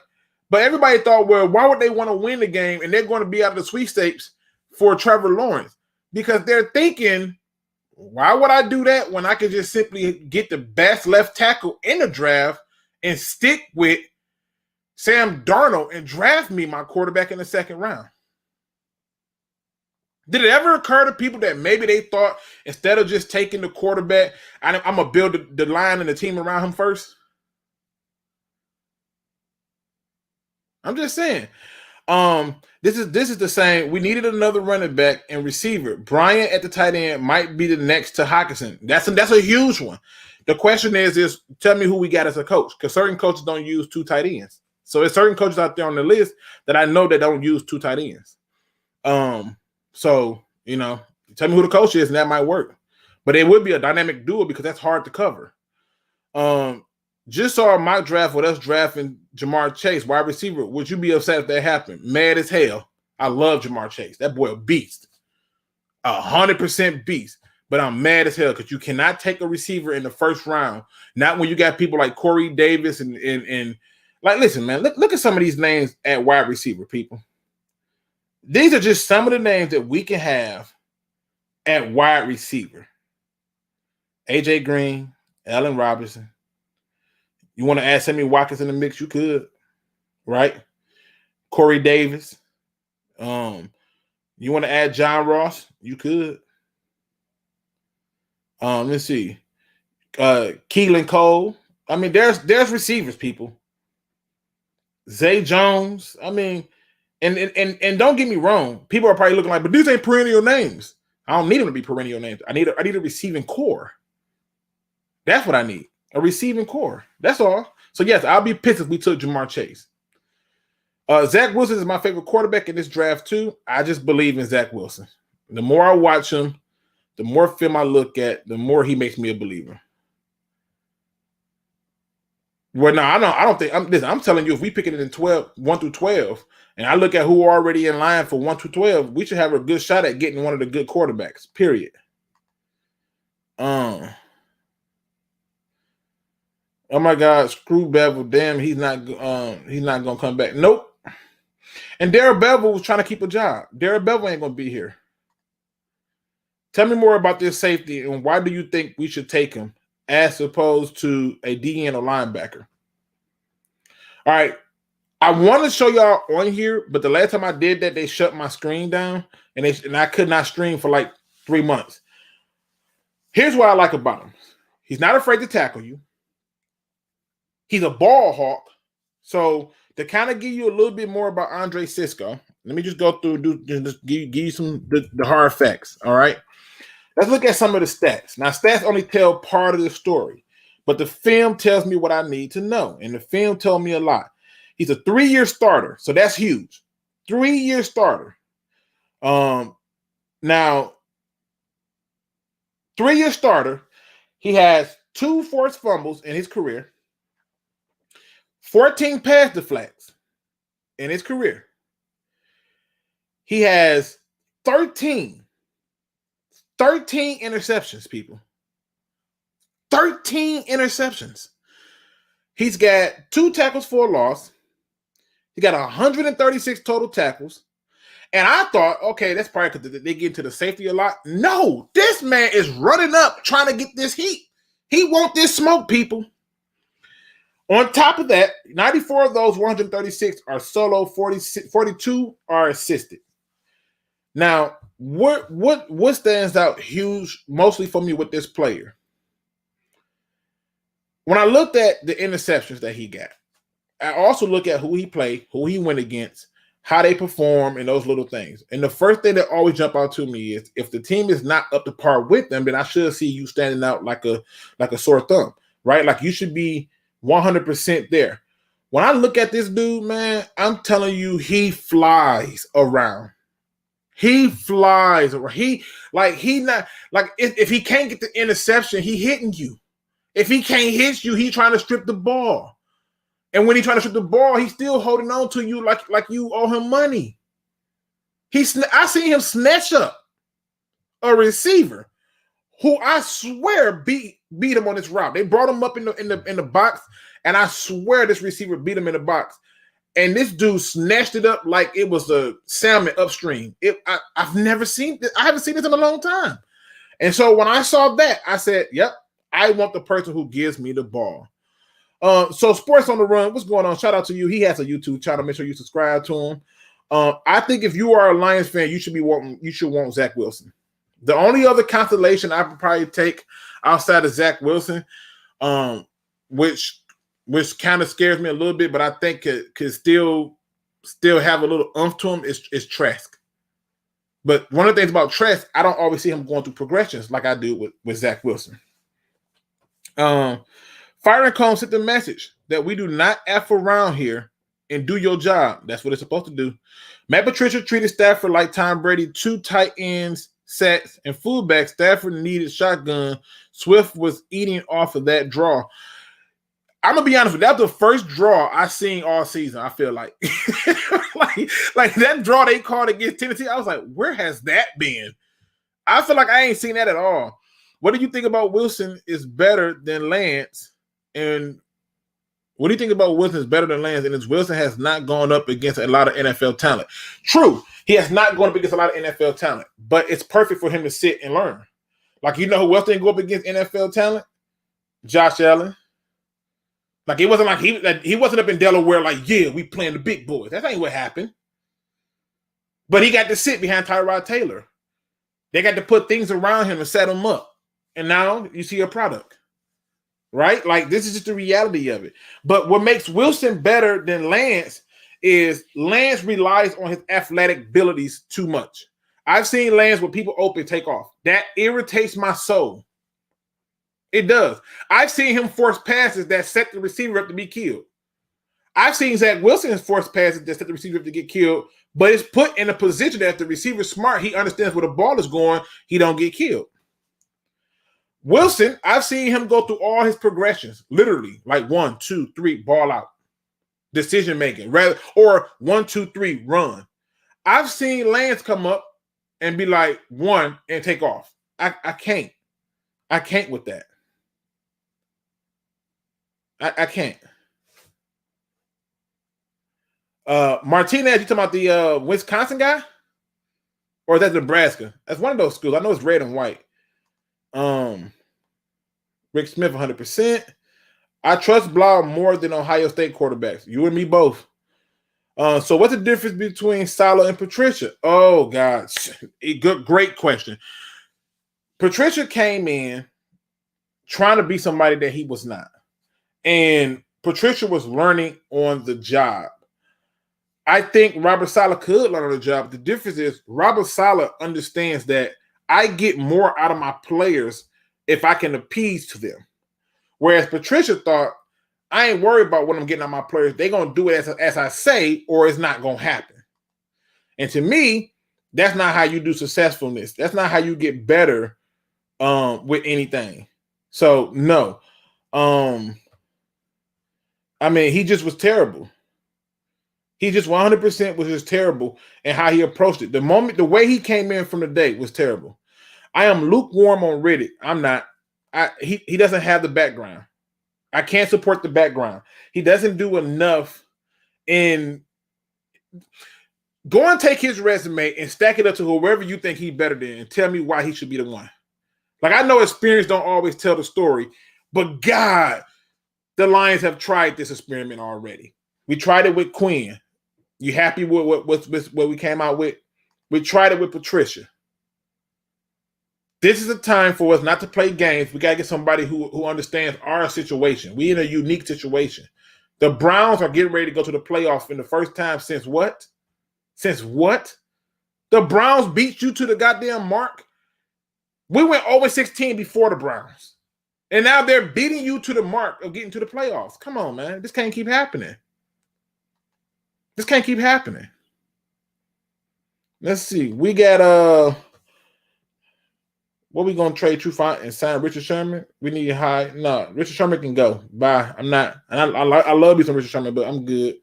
But everybody thought, well, why would they want to win the game and they're going to be out of the sweepstakes for Trevor Lawrence? Because they're thinking, why would I do that when I could just simply get the best left tackle in the draft and stick with Sam Darnold and draft me my quarterback in the 2nd round? Did it ever occur to people that maybe they thought instead of just taking the quarterback, I'm going to build the line and the team around him first? I'm just saying. This is the same. We needed another running back and receiver. Bryant at the tight end might be the next to Hockenson. That's a huge one. The question is tell me who we got as a coach, because certain coaches don't use 2 tight ends. So there's certain coaches out there on the list that I know that don't use 2 tight ends. So tell me who the coach is, and that might work. But it would be a dynamic duo because that's hard to cover. Just saw a mock draft with us drafting Jamar Chase, wide receiver. Would you be upset if that happened? Mad as hell. I love Jamar Chase. That boy a beast. 100% beast. But I'm mad as hell because you cannot take a receiver in the 1st round. Not when you got people like Corey Davis and listen, man, look at some of these names at wide receiver, people. These are just some of the names that we can have at wide receiver. AJ Green, Allen Robinson. You want to add Sammy Watkins in the mix? You could, right? Corey Davis. You want to add John Ross? You could. Let's see. Keelan Cole. I mean, there's receivers, people. Zay Jones. I mean, and don't get me wrong. People are probably looking but these ain't perennial names. I don't need them to be perennial names. I need a receiving core. That's what I need. A receiving core. That's all. So, yes, I'll be pissed if we took Jamar Chase. Zach Wilson is my favorite quarterback in this draft, too. I just believe in Zach Wilson. The more I watch him, the more film I look at, the more he makes me a believer. Well, no, I don't think. I'm telling you, if we pick it in 1 through 12, and I look at who are already in line for 1 through 12, we should have a good shot at getting one of the good quarterbacks. Period. Oh my God, screw Bevel. Damn, he's not gonna come back. Nope. And Darrell Bevel was trying to keep a job. Darrell Bevel ain't gonna be here. Tell me more about this safety and why do you think we should take him as opposed to a DN or linebacker? All right. I want to show y'all on here, but the last time I did that, they shut my screen down and I could not stream for like 3 months. Here's what I like about him. He's not afraid to tackle you. He's a ball hawk. So to kind of give you a little bit more about Andre Cisco, let me just go through, just give you some the hard facts. All right. Let's look at some of the stats. Now, stats only tell part of the story, but the film tells me what I need to know. And the film told me a lot. He's a 3-year starter, so that's huge. 3-year starter. Now, 3-year starter. He has 2 forced fumbles in his career, 14 pass deflects in his career. He has 13 interceptions, people. 13 interceptions. He's got 2 tackles for a loss. He got 136 total tackles. And I thought, okay, that's probably because they get into the safety a lot. No, this man is running up trying to get this heat. He want this smoke, people. On top of that, 94 of those 136 are solo, 42 are assisted. Now, what stands out huge mostly for me with this player? When I looked at the interceptions that he got, I also look at who he played, who he went against, how they perform, and those little things. And the first thing that always jump out to me is if the team is not up to par with them, then I should see you standing out like a sore thumb, right? Like you should be 100% there. When I look at this dude, man, I'm telling you, he flies around. He flies around. If he can't get the interception, he hitting you. If he can't hit you, he trying to strip the ball. And when he trying to strip the ball, he's still holding on to you like you owe him money. I seen him snatch up a receiver who I swear beat him on this route. They brought him up in the box, and I swear this receiver beat him in the box. And this dude snatched it up like it was a salmon upstream. I've never seen this. I haven't seen this in a long time. And so when I saw that, I said, yep, I want the person who gives me the ball. So Sports on the Run, what's going on? Shout out to you. He has a YouTube channel. Make sure you subscribe to him. I think if you are a Lions fan, you should want Zach Wilson. The only other constellation I would probably take outside of Zach Wilson, which kind of scares me a little bit, but I think could still have a little oomph to him is Trask. But one of the things about Trask, I don't always see him going through progressions like I do with Zach Wilson. Fire and Cone sent the message that we do not F around here and do your job. That's what it's supposed to do. Matt Patricia treated Stafford like Tom Brady, 2 tight ends, sacks, and fullbacks. Stafford needed shotgun. Swift was eating off of that draw. I'm gonna be honest with you, that's the first draw I seen all season. I feel like, like that draw they called against Tennessee. I was like, where has that been? I feel like I ain't seen that at all. What do you think about Wilson is better than Lance? And what do you think about Wilson is better than Lance? And Wilson has not gone up against a lot of NFL talent. True, he has not gone up against a lot of NFL talent, but it's perfect for him to sit and learn. Like, you know who else didn't go up against NFL talent? Josh Allen. Like, it wasn't like he wasn't up in Delaware like, yeah, we playing the big boys. That ain't what happened. But he got to sit behind Tyrod Taylor. They got to put things around him and set him up. And now you see a product. Right? Like, this is just the reality of it. But what makes Wilson better than Lance is Lance relies on his athletic abilities too much. I've seen Lance with people open take off. That irritates my soul. It does. I've seen him force passes that set the receiver up to be killed. I've seen Zach Wilson force passes that set the receiver up to get killed, but it's put in a position that if the receiver's smart, he understands where the ball is going, he don't get killed. Wilson, I've seen him go through all his progressions, literally, like 1, 2, 3, ball out, decision making, rather, or 1, 2, 3, run. I've seen Lance come up and be like 1 and take off. I can't. I can't with that. I can't. Martinez, you talking about the Wisconsin guy? Or is that Nebraska? That's one of those schools. I know it's red and white. Rick Smith, 100%. I trust Blau more than Ohio State quarterbacks. You and me both. So what's the difference between Sala and Patricia? Oh, God. Great question. Patricia came in trying to be somebody that he was not. And Patricia was learning on the job. I think Robert Saleh could learn on the job. The difference is Robert Saleh understands that I get more out of my players if I can appease to them. Whereas Patricia thought, I ain't worried about what I'm getting out of my players. They're going to do it as I say, or it's not going to happen. And to me, that's not how you do successfulness. That's not how you get better with anything. So, no. I mean, he just was terrible. He just 100% was just terrible in how he approached it. The way he came in from the day was terrible. I am lukewarm on Riddick. I'm not. He doesn't have the background. I can't support the background. He doesn't do enough in go and take his resume and stack it up to whoever you think he's better than and tell me why he should be the one. Like, I know experience don't always tell the story, but God, the Lions have tried this experiment already. We tried it with Quinn. You happy with what we came out with? We tried it with Patricia. This is a time for us not to play games. We got to get somebody who understands our situation. We in a unique situation. The Browns are getting ready to go to the playoffs for the first time since what? Since what? The Browns beat you to the goddamn mark. We went 0-16 before the Browns. And now they're beating you to the mark of getting to the playoffs. Come on, man. This can't keep happening. This can't keep happening. Let's see. We got what we gonna trade Trufant and sign Richard Sherman? We need high. No, Richard Sherman can go. Bye. I'm not. And I love me some Richard Sherman, but I'm good.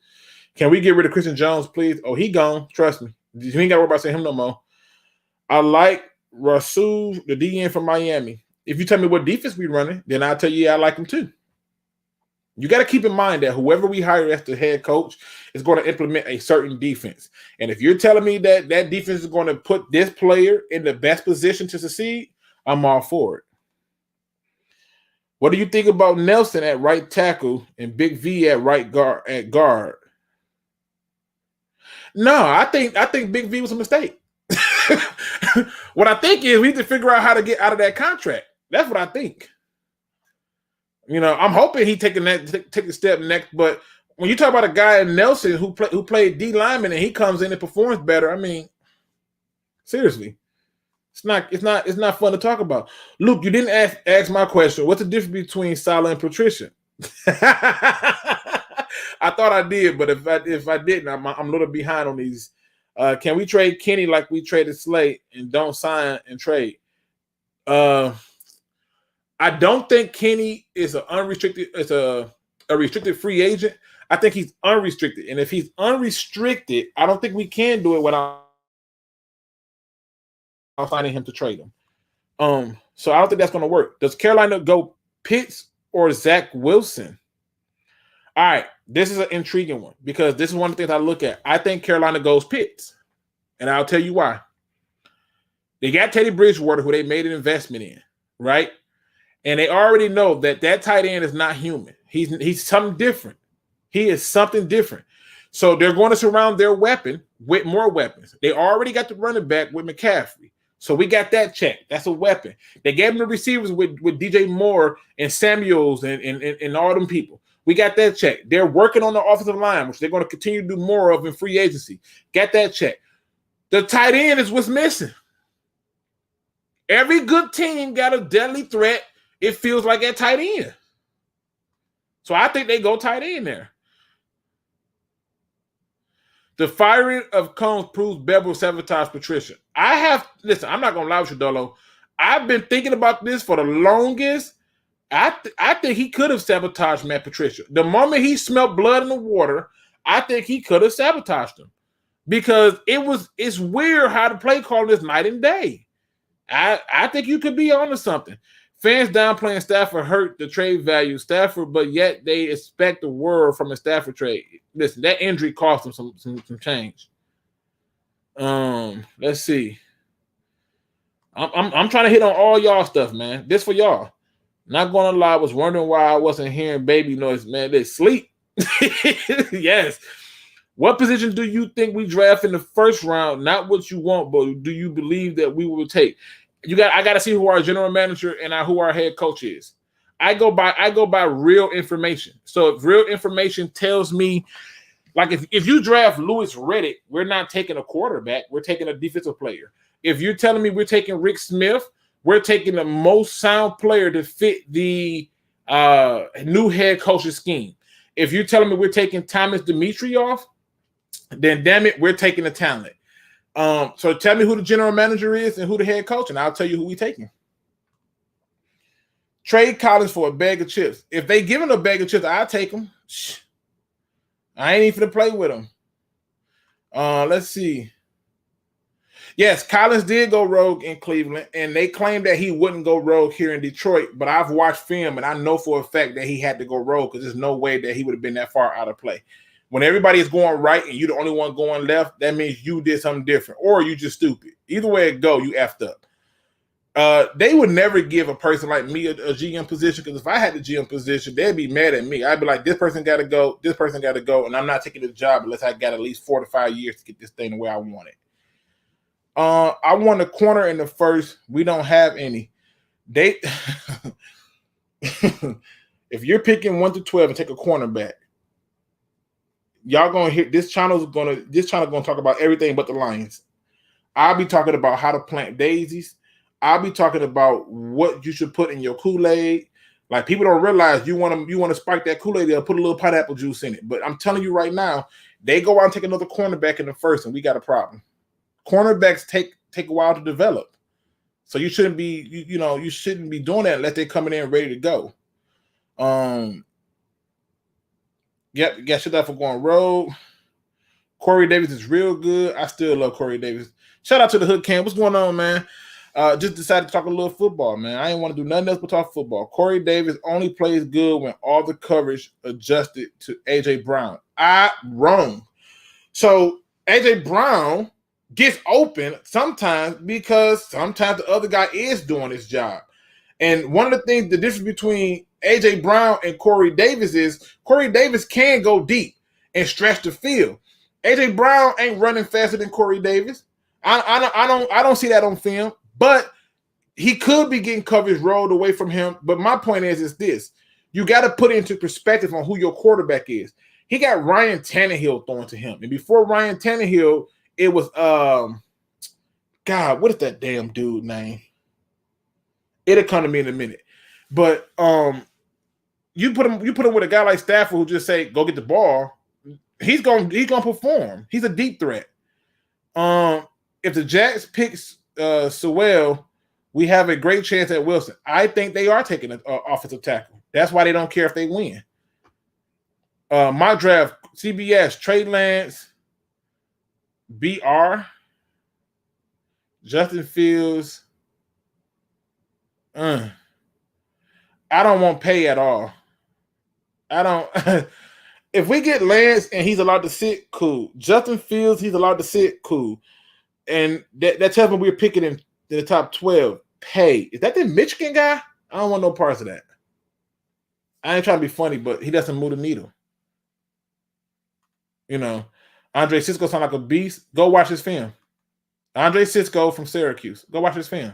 Can we get rid of Christian Jones, please? Oh, he gone. Trust me. You ain't got to worry about saying him no more. I like Rasul, the DN from Miami. If you tell me what defense we running, then I'll tell you, yeah, I like him too. You got to keep in mind that whoever we hire as the head coach is going to implement a certain defense. And if you're telling me that that defense is going to put this player in the best position to succeed, I'm all for it. What do you think about Nelson at right tackle and Big V at right guard? No, I think Big V was a mistake. What I think is we need to figure out how to get out of that contract. That's what I think. You know, I'm hoping he take a step next. But when you talk about a guy in Nelson who played D lineman and he comes in and performs better, I mean, seriously, it's not fun to talk about. Luke, you didn't ask my question. What's the difference between Sala and Patricia? I thought I did, but if I didn't, I'm a little behind on these. Can we trade Kenny like we traded Slate and don't sign and trade? I don't think Kenny is a restricted free agent. I think he's unrestricted. And if he's unrestricted, I don't think we can do it without signing him to trade him. So I don't think that's going to work. Does Carolina go Pitts or Zach Wilson? All right, this is an intriguing one because this is one of the things I look at. I think Carolina goes Pitts, and I'll tell you why. They got Teddy Bridgewater, who they made an investment in, right? And they already know that tight end is not human. He's something different. He is something different. So they're going to surround their weapon with more weapons. They already got the running back with McCaffrey. So we got that check. That's a weapon. They gave them the receivers with DJ Moore and Samuels and all them people. We got that check. They're working on the offensive line, which they're going to continue to do more of in free agency. Got that check. The tight end is what's missing. Every good team got a deadly threat. It feels like at tight end. So I think they go tight end there. The firing of Combs proves Bevel sabotaged Patricia. I'm not going to lie with you, Dolo. I've been thinking about this for the longest. I think he could have sabotaged Matt Patricia. The moment he smelled blood in the water, I think he could have sabotaged him because it's weird how the play calling is night and day. I think you could be onto something. Fans downplaying Stafford hurt the trade value of Stafford, but yet they expect the world from a Stafford trade. Listen, that injury cost him some change. Let's see. I'm trying to hit on all y'all stuff, man. This for y'all. Not gonna lie, I was wondering why I wasn't hearing baby noise, man. They sleep. Yes. What position do you think we draft in the first round? Not what you want, but do you believe that we will take? I gotta see who our general manager and who our head coach is. I go by real information. So if real information tells me, like if you draft Louis Riddick, we're not taking a quarterback, we're taking a defensive player. If you're telling me we're taking Rick Smith, we're taking the most sound player to fit the new head coach's scheme. If you're telling me we're taking Thomas Dimitroff, then damn it, we're taking the talent. So tell me who the general manager is and who the head coach, and I'll tell you who we taking. Trade Collins for a bag of chips. If they give him a bag of chips, I'll take them. I ain't even to play with them. Let's see. Yes, Collins did go rogue in Cleveland, and they claimed that he wouldn't go rogue here in Detroit, but I've watched film, and I know for a fact that he had to go rogue because there's no way that he would have been that far out of play. When everybody is going right and you're the only one going left, that means you did something different, or you just stupid. Either way it go, you effed up. They would never give a person like me a GM position, because if I had the GM position, they'd be mad at me. I'd be like, this person got to go, this person got to go, and I'm not taking the job unless I got at least 4 to 5 years to get this thing the way I want it. I want a corner in the first. We don't have any. If you're picking 1 to 12 and take a cornerback, y'all gonna hear this channel gonna talk about everything but the Lions. I'll be talking about how to plant daisies. I'll be talking about what you should put in your Kool-Aid. Like, people don't realize you want to spike that Kool-Aid, they'll put a little pineapple juice in it. But I'm telling you right now, they go out and take another cornerback in the first, and we got a problem. Cornerbacks take a while to develop, so you shouldn't be you shouldn't be doing that unless they're coming in ready to go. Yep, shut up for going rogue. Corey Davis is real good. I still love Corey Davis. Shout out to the Hood Camp. What's going on, man? Just decided to talk a little football, man. I didn't want to do nothing else but talk football. Corey Davis only plays good when all the coverage adjusted to A.J. Brown. Wrong. So A.J. Brown gets open sometimes because sometimes the other guy is doing his job. And one of the things, the difference between A.J. Brown and Corey Davis is Corey Davis can go deep and stretch the field. A.J. Brown ain't running faster than Corey Davis. I don't see that on film, but he could be getting coverage rolled away from him. But my point is this. You got to put it into perspective on who your quarterback is. He got Ryan Tannehill throwing to him. And before Ryan Tannehill, it was God, what is that damn dude name? It'll come to me in a minute. But you put him with a guy like Stafford who just say, go get the ball, he's gonna perform. He's a deep threat. If the Jacks picks Sewell, we have a great chance at Wilson. I think they are taking an offensive tackle. That's why they don't care if they win. My draft, CBS, Trey Lance, BR, Justin Fields. I don't want pay at all. I don't. If we get Lance and he's allowed to sit, cool. Justin Fields, he's allowed to sit, cool. And that tells me we're picking in the top 12. Pay. Is that the Michigan guy? I don't want no parts of that. I ain't trying to be funny, but he doesn't move the needle. Andre Cisco sound like a beast. Go watch his film. Andre Cisco from Syracuse. Go watch his film.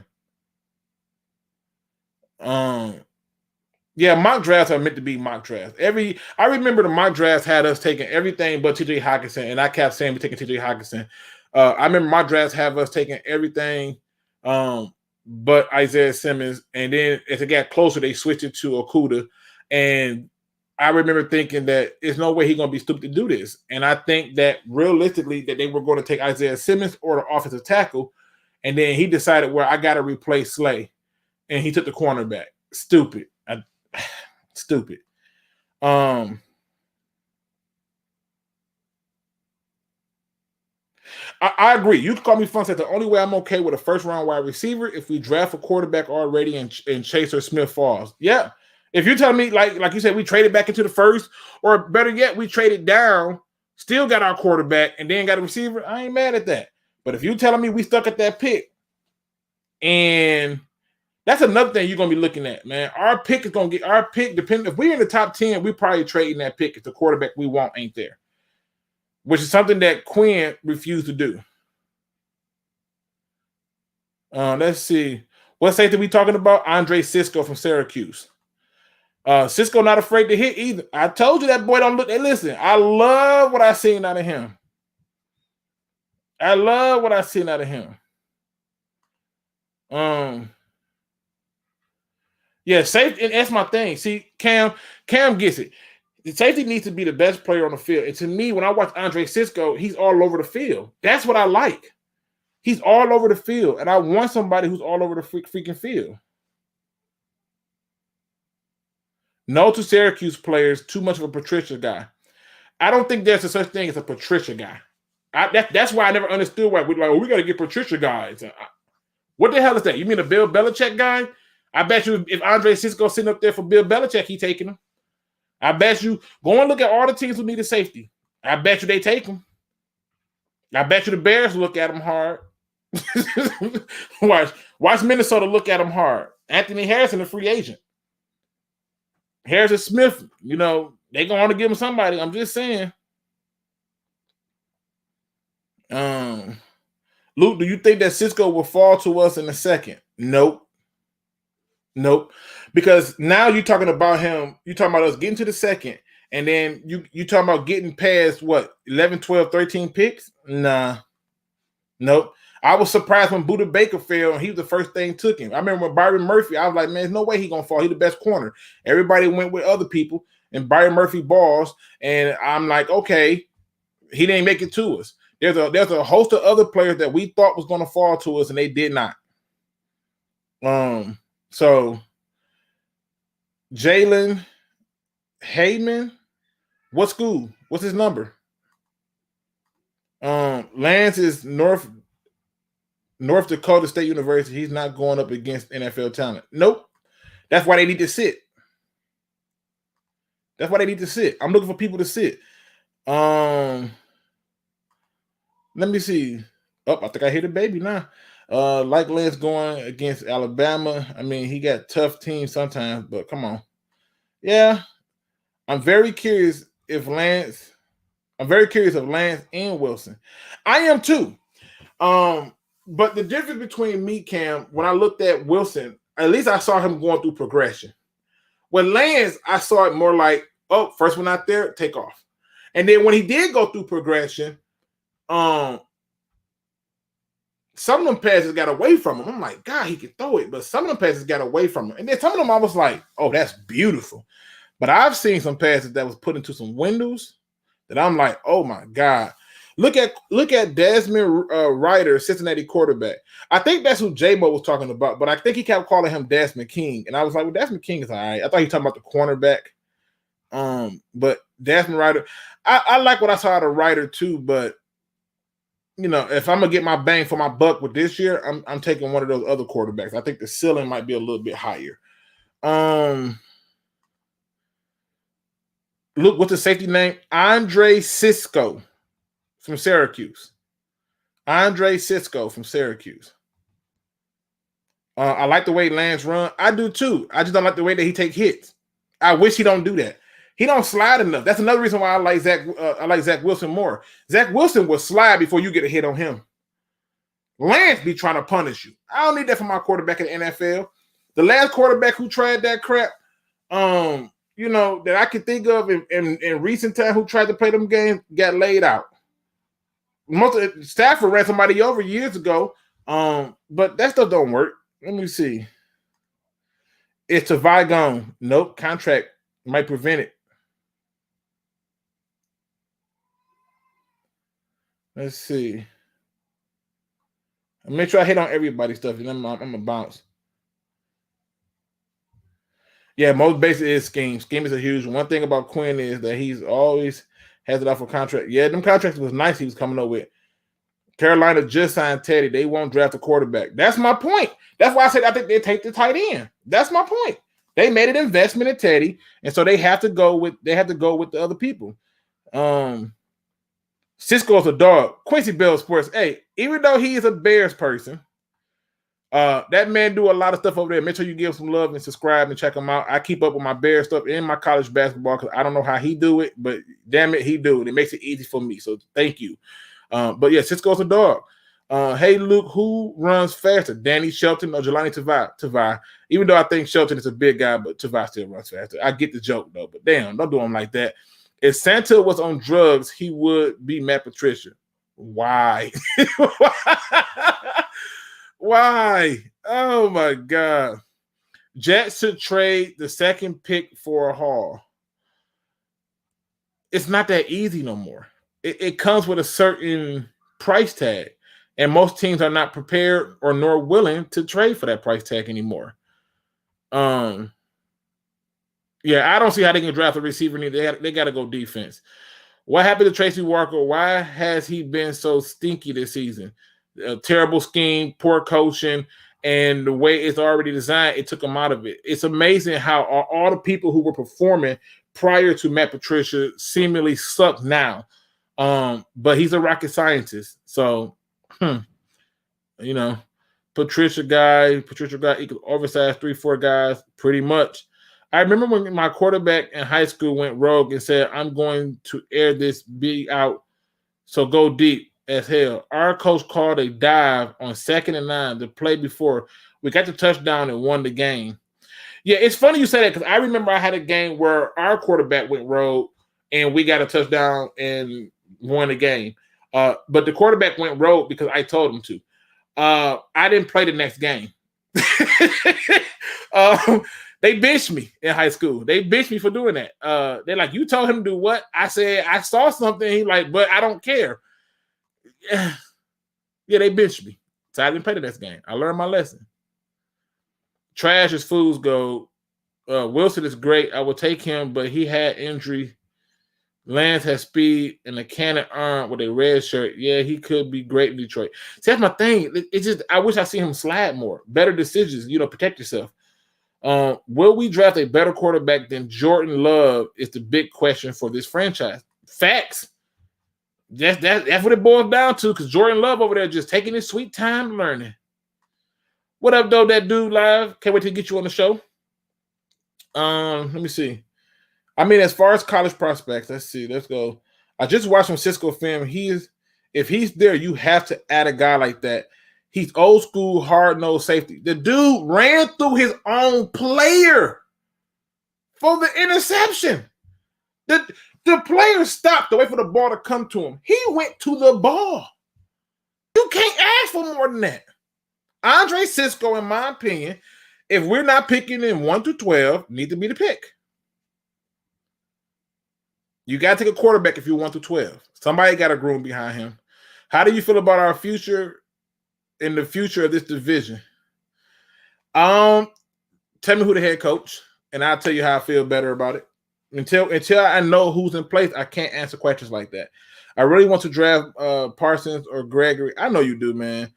Yeah, mock drafts are meant to be mock drafts. I remember the mock drafts had us taking everything but TJ Hockenson, and I kept saying we're taking TJ Hockenson. I remember mock drafts have us taking everything but Isaiah Simmons, and then as it got closer, they switched it to Okudah. And I remember thinking that there's no way he's going to be stupid to do this. And I think that realistically that they were going to take Isaiah Simmons or the offensive tackle. And then he decided, well, I got to replace Slay. And he took the cornerback. Stupid. Stupid. I agree. You can call me fun. Said the only way I'm okay with a first round wide receiver if we draft a quarterback already and Chase or Smith falls. Yeah. If you're telling me, like you said, we traded back into the first, or better yet, we traded down, still got our quarterback, and then got a receiver, I ain't mad at that. But if you're telling me we stuck at that pick, and that's another thing you're gonna be looking at, man. Our pick is gonna get our pick. Depending if we're in the top 10, we probably trading that pick if the quarterback we want ain't there, which is something that Quinn refused to do. Let's see. What safety we talking about? Andre Cisco from Syracuse. Cisco not afraid to hit either. I told you that boy don't look. Hey, listen, I love what I seen out of him. I love what I seen out of him. Yeah, safety, and that's my thing. See, Cam gets it. The safety needs to be the best player on the field. And to me, when I watch Andre Cisco, he's all over the field. That's what I like. He's all over the field, and I want somebody who's all over the freaking field. No to Syracuse players, too much of a Patricia guy. I don't think there's a such thing as a Patricia guy. That's why I never understood why we're like, oh, we got to get Patricia guys. What the hell is that? You mean a Bill Belichick guy? I bet you if Andre Cisco sitting up there for Bill Belichick, he taking him. I bet you go and look at all the teams who need a safety. I bet you they take him. I bet you the Bears look at him hard. watch Minnesota look at him hard. Anthony Harrison, a free agent. Harrison Smith, they gonna want to give him somebody. I'm just saying. Luke, do you think that Cisco will fall to us in a second? Nope. Because now you're talking about him. You're talking about us getting to the second, and then you talking about getting past what 11, 12, 13 picks? Nah. Nope. I was surprised when Buda Baker fell, and he was the first thing took him. I remember when Byron Murphy, I was like, man, there's no way he's gonna fall. He's the best corner. Everybody went with other people, and Byron Murphy balls, and I'm like, okay, he didn't make it to us. There's a host of other players that we thought was gonna fall to us, and they did not. So Jalen Heyman, what school? What's his number? Lance is North Dakota State University. He's not going up against NFL talent. Nope. That's why they need to sit. I'm looking for people to sit. Let me see. Oh, I think I hit a baby now. Like Lance going against Alabama. I mean, he got tough teams sometimes, but come on. Yeah. I'm very curious of Lance and Wilson. I am too. But the difference between me, Cam, when I looked at Wilson, at least I saw him going through progression. With Lance, I saw it more like, oh, first one out there, take off. And then when he did go through progression, some of them passes got away from him. I'm like, God, he can throw it. But some of them passes got away from him. And then some of them I was like, oh, that's beautiful. But I've seen some passes that was put into some windows that I'm like, oh, my God. Look at Desmond Ryder, Cincinnati quarterback. I think that's who J-Mo was talking about, but I think he kept calling him Desmond King. And I was like, well, Desmond King is all right. I thought he was talking about the cornerback. But Desmond Ryder, I like what I saw out of Ryder too, but if I'm gonna get my bang for my buck with this year, I'm taking one of those other quarterbacks. I think the ceiling might be a little bit higher. Look, what's the safety name? Andre Cisco from Syracuse. Andre Cisco from Syracuse. I like the way Lance run. I do too. I just don't like the way that he take hits. I wish he don't do that. He don't slide enough. That's another reason why I like Zach Wilson more. Zach Wilson will slide before you get a hit on him. Lance be trying to punish you. I don't need that from my quarterback in the NFL. The last quarterback who tried that crap, that I can think of in recent time who tried to play them games got laid out. Stafford ran somebody over years ago, but that stuff don't work. Let me see. It's a Vigone. Nope, contract might prevent it. Let's see. Make sure I hit on everybody's stuff, and I'm gonna bounce. Yeah, most basic is scheme. Scheme is a huge one. One thing about Quinn is that he's always has it off a contract. Yeah, them contracts was nice he was coming up with. Carolina just signed Teddy. They won't draft a quarterback. That's my point. That's why I said I think they take the tight end. That's my point. They made an investment in Teddy, and so they have to go with the other people. Cisco's a dog. Quincy Bell Sports. Hey, even though he is a Bears person, that man do a lot of stuff over there. Make sure you give him some love and subscribe and check him out. I keep up with my Bears stuff and my college basketball because I don't know how he do it, but damn it, he do it. It makes it easy for me. So thank you. But yeah, Cisco's a dog. Hey, Luke, who runs faster, Danny Shelton or Jelani Tavai? Even though I think Shelton is a big guy, but Tavai still runs faster. I get the joke, though. But damn, don't do him like that. If Santa was on drugs, he would be Matt Patricia. Why? Why? Oh, my God. Jets should trade the second pick for a haul. It's not that easy no more. It comes with a certain price tag, and most teams are not prepared or nor willing to trade for that price tag anymore. Yeah, I don't see how they can draft a receiver. They got to go defense. What happened to Tracy Walker? Why has he been so stinky this season? A terrible scheme, poor coaching, and the way it's already designed, it took him out of it. It's amazing how all the people who were performing prior to Matt Patricia seemingly suck now. But he's a rocket scientist. So, Patricia guy equals oversized 3-4 guys, pretty much. I remember when my quarterback in high school went rogue and said, I'm going to air this B out, so go deep as hell. Our coach called a dive on 2nd and 9 the play before we got the touchdown and won the game. Yeah, it's funny you say that because I remember I had a game where our quarterback went rogue and we got a touchdown and won the game. But the quarterback went rogue because I told him to. I didn't play the next game. They benched me in high school. They benched me for doing that. They're like, you told him to do what? I said, I saw something. He like, but I don't care. Yeah, they benched me. So I didn't play the next game. I learned my lesson. Trash as fools go. Wilson is great. I will take him, but he had injury. Lance has speed and a cannon arm with a red shirt. Yeah, he could be great in Detroit. See, that's my thing. It's just I wish I see him slide more. Better decisions. Protect yourself. Will we draft a better quarterback than Jordan Love is the big question for this franchise. Facts. That's what it boils down to because Jordan Love over there just taking his sweet time learning. What up, though, that dude live? Can't wait to get you on the show. Let me see. I mean, as far as college prospects, let's see. Let's go. I just watched some Cisco film. If he's there, you have to add a guy like that. He's old school, hard-nosed safety. The dude ran through his own player for the interception. The player stopped to wait for the ball to come to him. He went to the ball. You can't ask for more than that. Andre Cisco, in my opinion, if we're not picking in 1 through 12, need to be the pick. You got to take a quarterback if you're 1 through 12. Somebody got a groom behind him. How do you feel about our future in the future of this division? Tell me who the head coach, and I'll tell you how I feel better about it. Until I know who's in place, I can't answer questions like that. I really want to draft Parsons or Gregory. I know you do, man.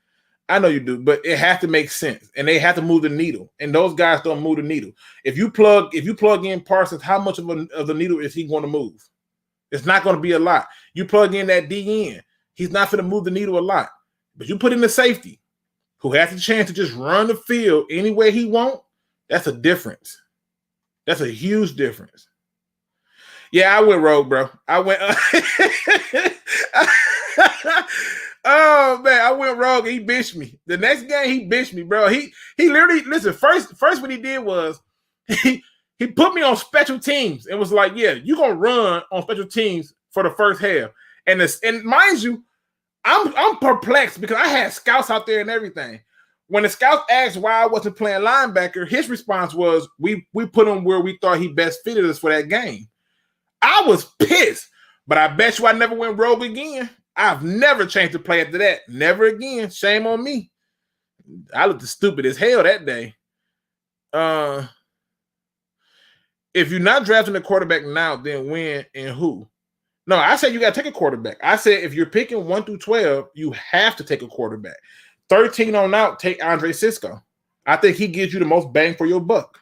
I know you do, but it has to make sense, and they have to move the needle. And those guys don't move the needle. If you plug in Parsons, how much of the needle is he going to move? It's not going to be a lot. You plug in that DN, he's not going to move the needle a lot. But you put in the safety, who has the chance to just run the field any way he wants. That's a difference. That's a huge difference. Yeah, I went rogue, bro. I went. Oh man, I went rogue. He benched me. The next game, he benched me, bro. He literally listen. First, what he did was he put me on special teams and was like, "Yeah, you're gonna run on special teams for the first half." And mind you, I'm perplexed because I had scouts out there and everything. When the scouts asked why I wasn't playing linebacker, his response was, "We put him where we thought he best fitted us for that game." I was pissed, but I bet you I never went rogue again. I've never changed the play after that. Never again. Shame on me. I looked stupid as hell that day. If you're not drafting a quarterback now, then when and who? No, I said you got to take a quarterback. I said if you're picking 1 through 12, you have to take a quarterback. 13 on out, take Andre Cisco. I think he gives you the most bang for your buck.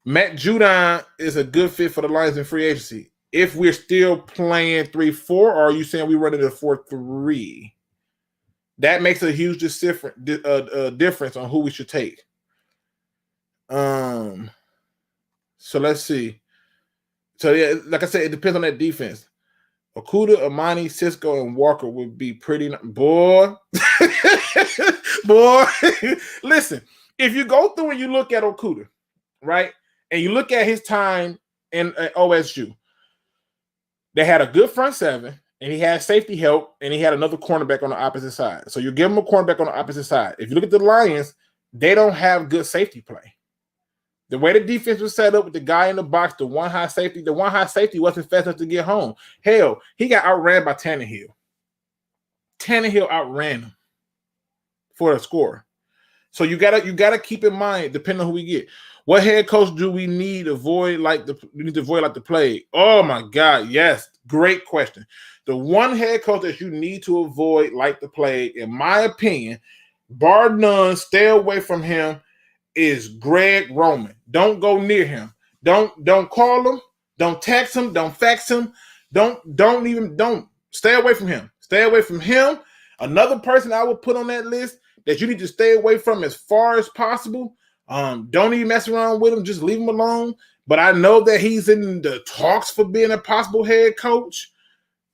Matt Judon is a good fit for the Lions in free agency. If we're still playing 3-4, or are you saying we run it a 4-3? That makes a huge difference on who we should take. So let's see. So yeah, like I said, it depends on that defense. Okudah, Amani, Cisco, and Walker would be pretty. Boy. Listen, if you go through and you look at Okudah, right, and you look at his time in OSU, they had a good front seven, and he had safety help, and he had another cornerback on the opposite side. So you give him a cornerback on the opposite side. If you look at the Lions, they don't have good safety play. The way the defense was set up with the guy in the box, the one high safety wasn't fast enough to get home. Hell, he got outran by Tannehill. Tannehill outran him for a score. So you gotta keep in mind, depending on who we get, what head coach do we need to avoid like the plague? Oh my God, yes, great question. The one head coach that you need to avoid like the plague, in my opinion, bar none, stay away from him, is Greg Roman. Don't go near him. Don't call him. Don't text him. Don't fax him. Don't stay away from him. Stay away from him. Another person I would put on that list that you need to stay away from as far as possible. Don't even mess around with him. Just leave him alone. But I know that he's in the talks for being a possible head coach.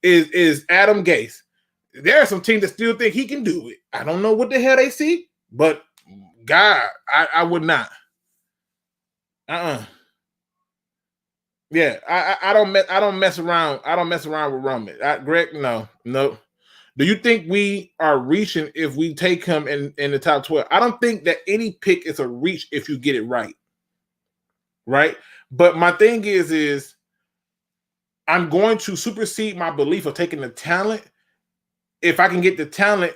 Is Adam Gase. There are some teams that still think he can do it. I don't know what the hell they see, but God, I would not. Yeah, I don't mess around. I don't mess around with Roman. Greg, no. Do you think we are reaching if we take him in the top 12? I don't think that any pick is a reach if you get it right. Right? But my thing is I'm going to supersede my belief of taking the talent if I can get the talent,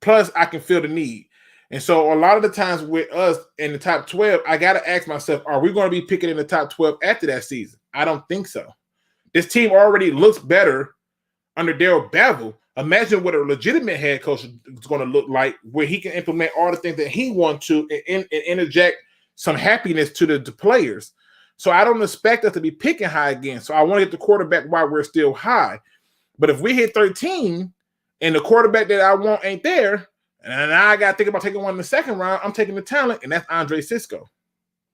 plus I can feel the need. And so a lot of the times with us in the top 12, I got to ask myself, are we going to be picking in the top 12 after that season? I don't think so. This team already looks better under Darrell Bevell. Imagine what a legitimate head coach is going to look like, where he can implement all the things that he wants to and interject some happiness to the players. So I don't expect us to be picking high again. So I want to get the quarterback while we're still high. But if we hit 13 and the quarterback that I want ain't there, and now I got to think about taking one in the second round, I'm taking the talent, and that's Andre Cisco.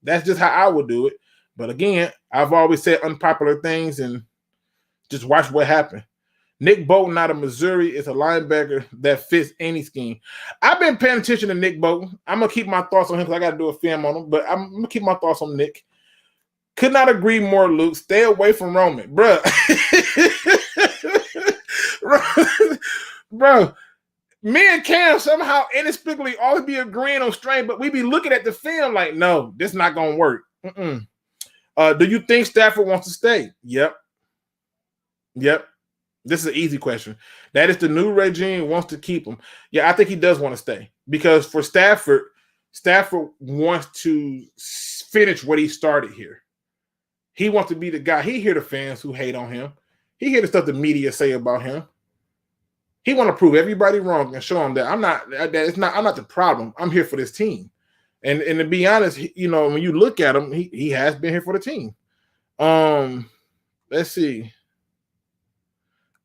That's just how I would do it. But again, I've always said unpopular things, and just watch what happens. Nick Bolton out of Missouri is a linebacker that fits any scheme. I've been paying attention to Nick Bolton. I'm going to keep my thoughts on him because I got to do a film on him, but I'm going to keep my thoughts on Nick. Could not agree more, Luke. Stay away from Roman. Bro. Bro. Me and Cam somehow inexplicably always be agreeing on strain, but we be looking at the film like, no, this not going to work. Do you think Stafford wants to stay? Yep. This is an easy question. That is the new regime wants to keep him. Yeah, I think he does want to stay because for Stafford wants to finish what he started here. He wants to be the guy. He hear the fans who hate on him. He hear the stuff the media say about him. He want to prove everybody wrong and show them that I'm not the problem. I'm here for this team. And to be honest, when you look at him, he has been here for the team. Let's see.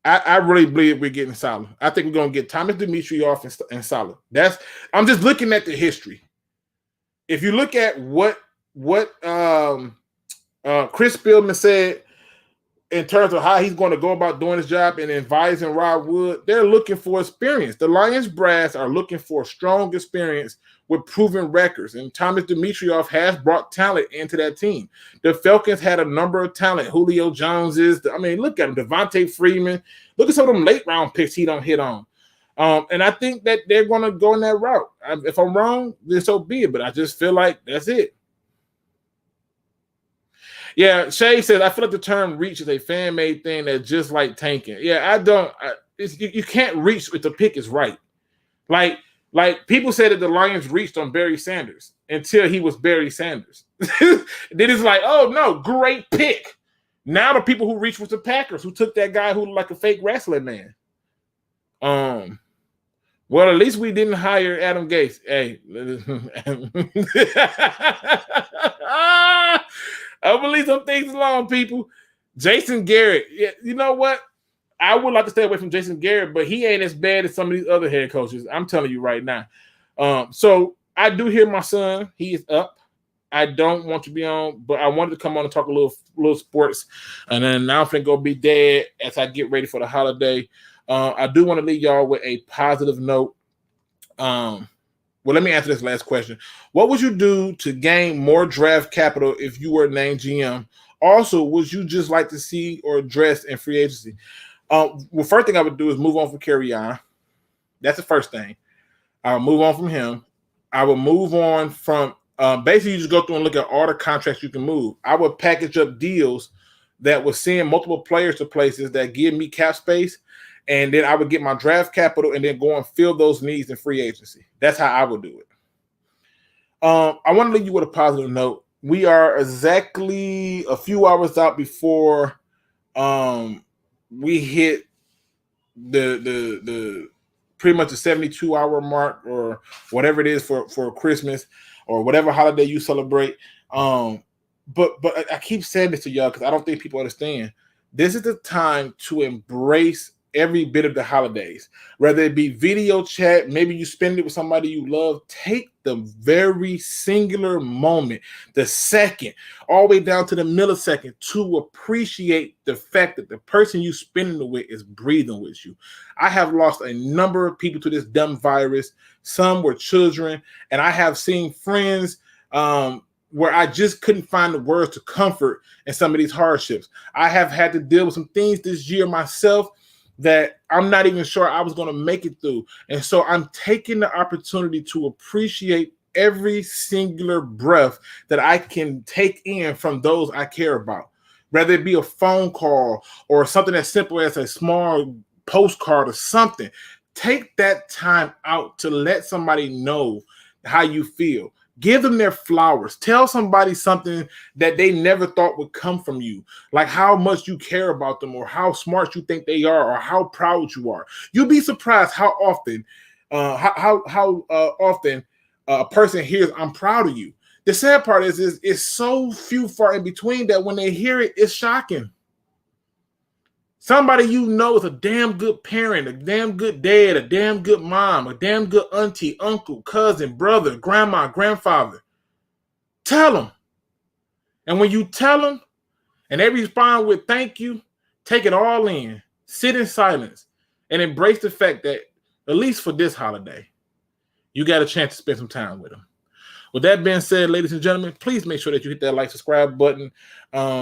I really believe we're getting solid. I think we're gonna get Thomas Dimitroff and solid. I'm just looking at the history. If you look at what Chris Spielman said in terms of how he's going to go about doing his job and advising Rod Wood, they're looking for experience. The Lions brass are looking for strong experience with proven records, and Thomas Dimitroff has brought talent into that team. The Falcons had a number of talent. Julio Jones look at him, Devontae Freeman. Look at some of them late round picks he don't hit on. And I think that they're going to go in that route. If I'm wrong, then so be it, but I just feel like that's it. Yeah, Shay says, I feel like the term reach is a fan-made thing that's just like tanking. Yeah, I don't. You can't reach if the pick is right. Like, Like, people said that the Lions reached on Barry Sanders until he was Barry Sanders. Then it's like, oh no, great pick. Now the people who reached was the Packers, who took that guy who looked like a fake wrestling man. Well, at least we didn't hire Adam Gates. Hey, I'll leave some things alone, people. Jason Garrett. Yeah, you know what? I would like to stay away from Jason Garrett, but he ain't as bad as some of these other head coaches. I'm telling you right now. So I do hear my son. He is up. I don't want to be on, but I wanted to come on and talk a little sports. And then now I'm going to go be dead as I get ready for the holiday. I do want to leave y'all with a positive note. Well, let me answer this last question. What would you do to gain more draft capital if you were named GM? Also, would you just like to see or address in free agency? Well, first thing I would do is move on from Kerryon. That's the first thing. I would move on from him. I would move on from basically you just go through and look at all the contracts you can move. I would package up deals that would send multiple players to places that give me cap space, and then I would get my draft capital and then go and fill those needs in free agency. That's how I would do it. I want to leave you with a positive note. We are exactly a few hours out before we hit the pretty much the 72-hour mark or whatever it is for Christmas or whatever holiday you celebrate. But I keep saying this to y'all because I don't think people understand. This is the time to embrace every bit of the holidays, whether it be video chat, maybe you spend it with somebody you love. Take the very singular moment, the second, all the way down to the millisecond, to appreciate the fact that the person you spending it with is breathing with you. I have lost a number of people to this dumb virus. Some were children, and I have seen friends where I just couldn't find the words to comfort in some of these hardships. I have had to deal with some things this year myself that I'm not even sure I was going to make it through. And so I'm taking the opportunity to appreciate every singular breath that I can take in from those I care about, whether it be a phone call or something as simple as a small postcard or something. Take that time out to let somebody know how you feel. Give them their flowers. Tell somebody something that they never thought would come from you, like how much you care about them or how smart you think they are or how proud you are. You'll be surprised how often often a person hears, "I'm proud of you." The sad part is it's so few far in between that when they hear it, it's shocking. Somebody you know is a damn good parent, a damn good dad, a damn good mom, a damn good auntie, uncle, cousin, brother, grandma, grandfather. Tell them. And when you tell them and they respond with thank you, take it all in. Sit in silence and embrace the fact that, at least for this holiday, you got a chance to spend some time with them. With that being said, ladies and gentlemen, please make sure that you hit that like, subscribe button.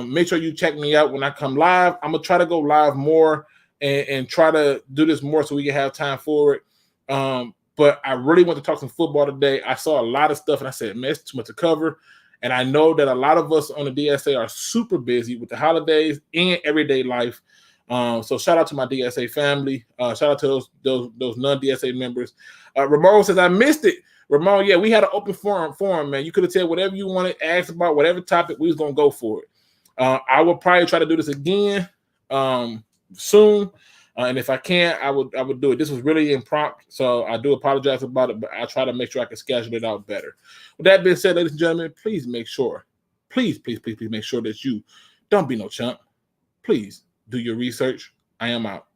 Make sure you check me out when I come live. I'm going to try to go live more and try to do this more so we can have time for it. But I really want to talk some football today. I saw a lot of stuff, and I said, man, it's too much to cover. And I know that a lot of us on the DSA are super busy with the holidays and everyday life. So shout out to my DSA family. Shout out to those non-DSA members. Ramon says, I missed it. Ramon, yeah, we had an open forum, man. You could have said whatever you wanted, asked about whatever topic, we was going to go for it. I will probably try to do this again soon. And if I can't, I would do it. This was really impromptu, so I do apologize about it, but I'll try to make sure I can schedule it out better. With that being said, ladies and gentlemen, please make sure, please make sure that you don't be no chump. Please do your research. I am out.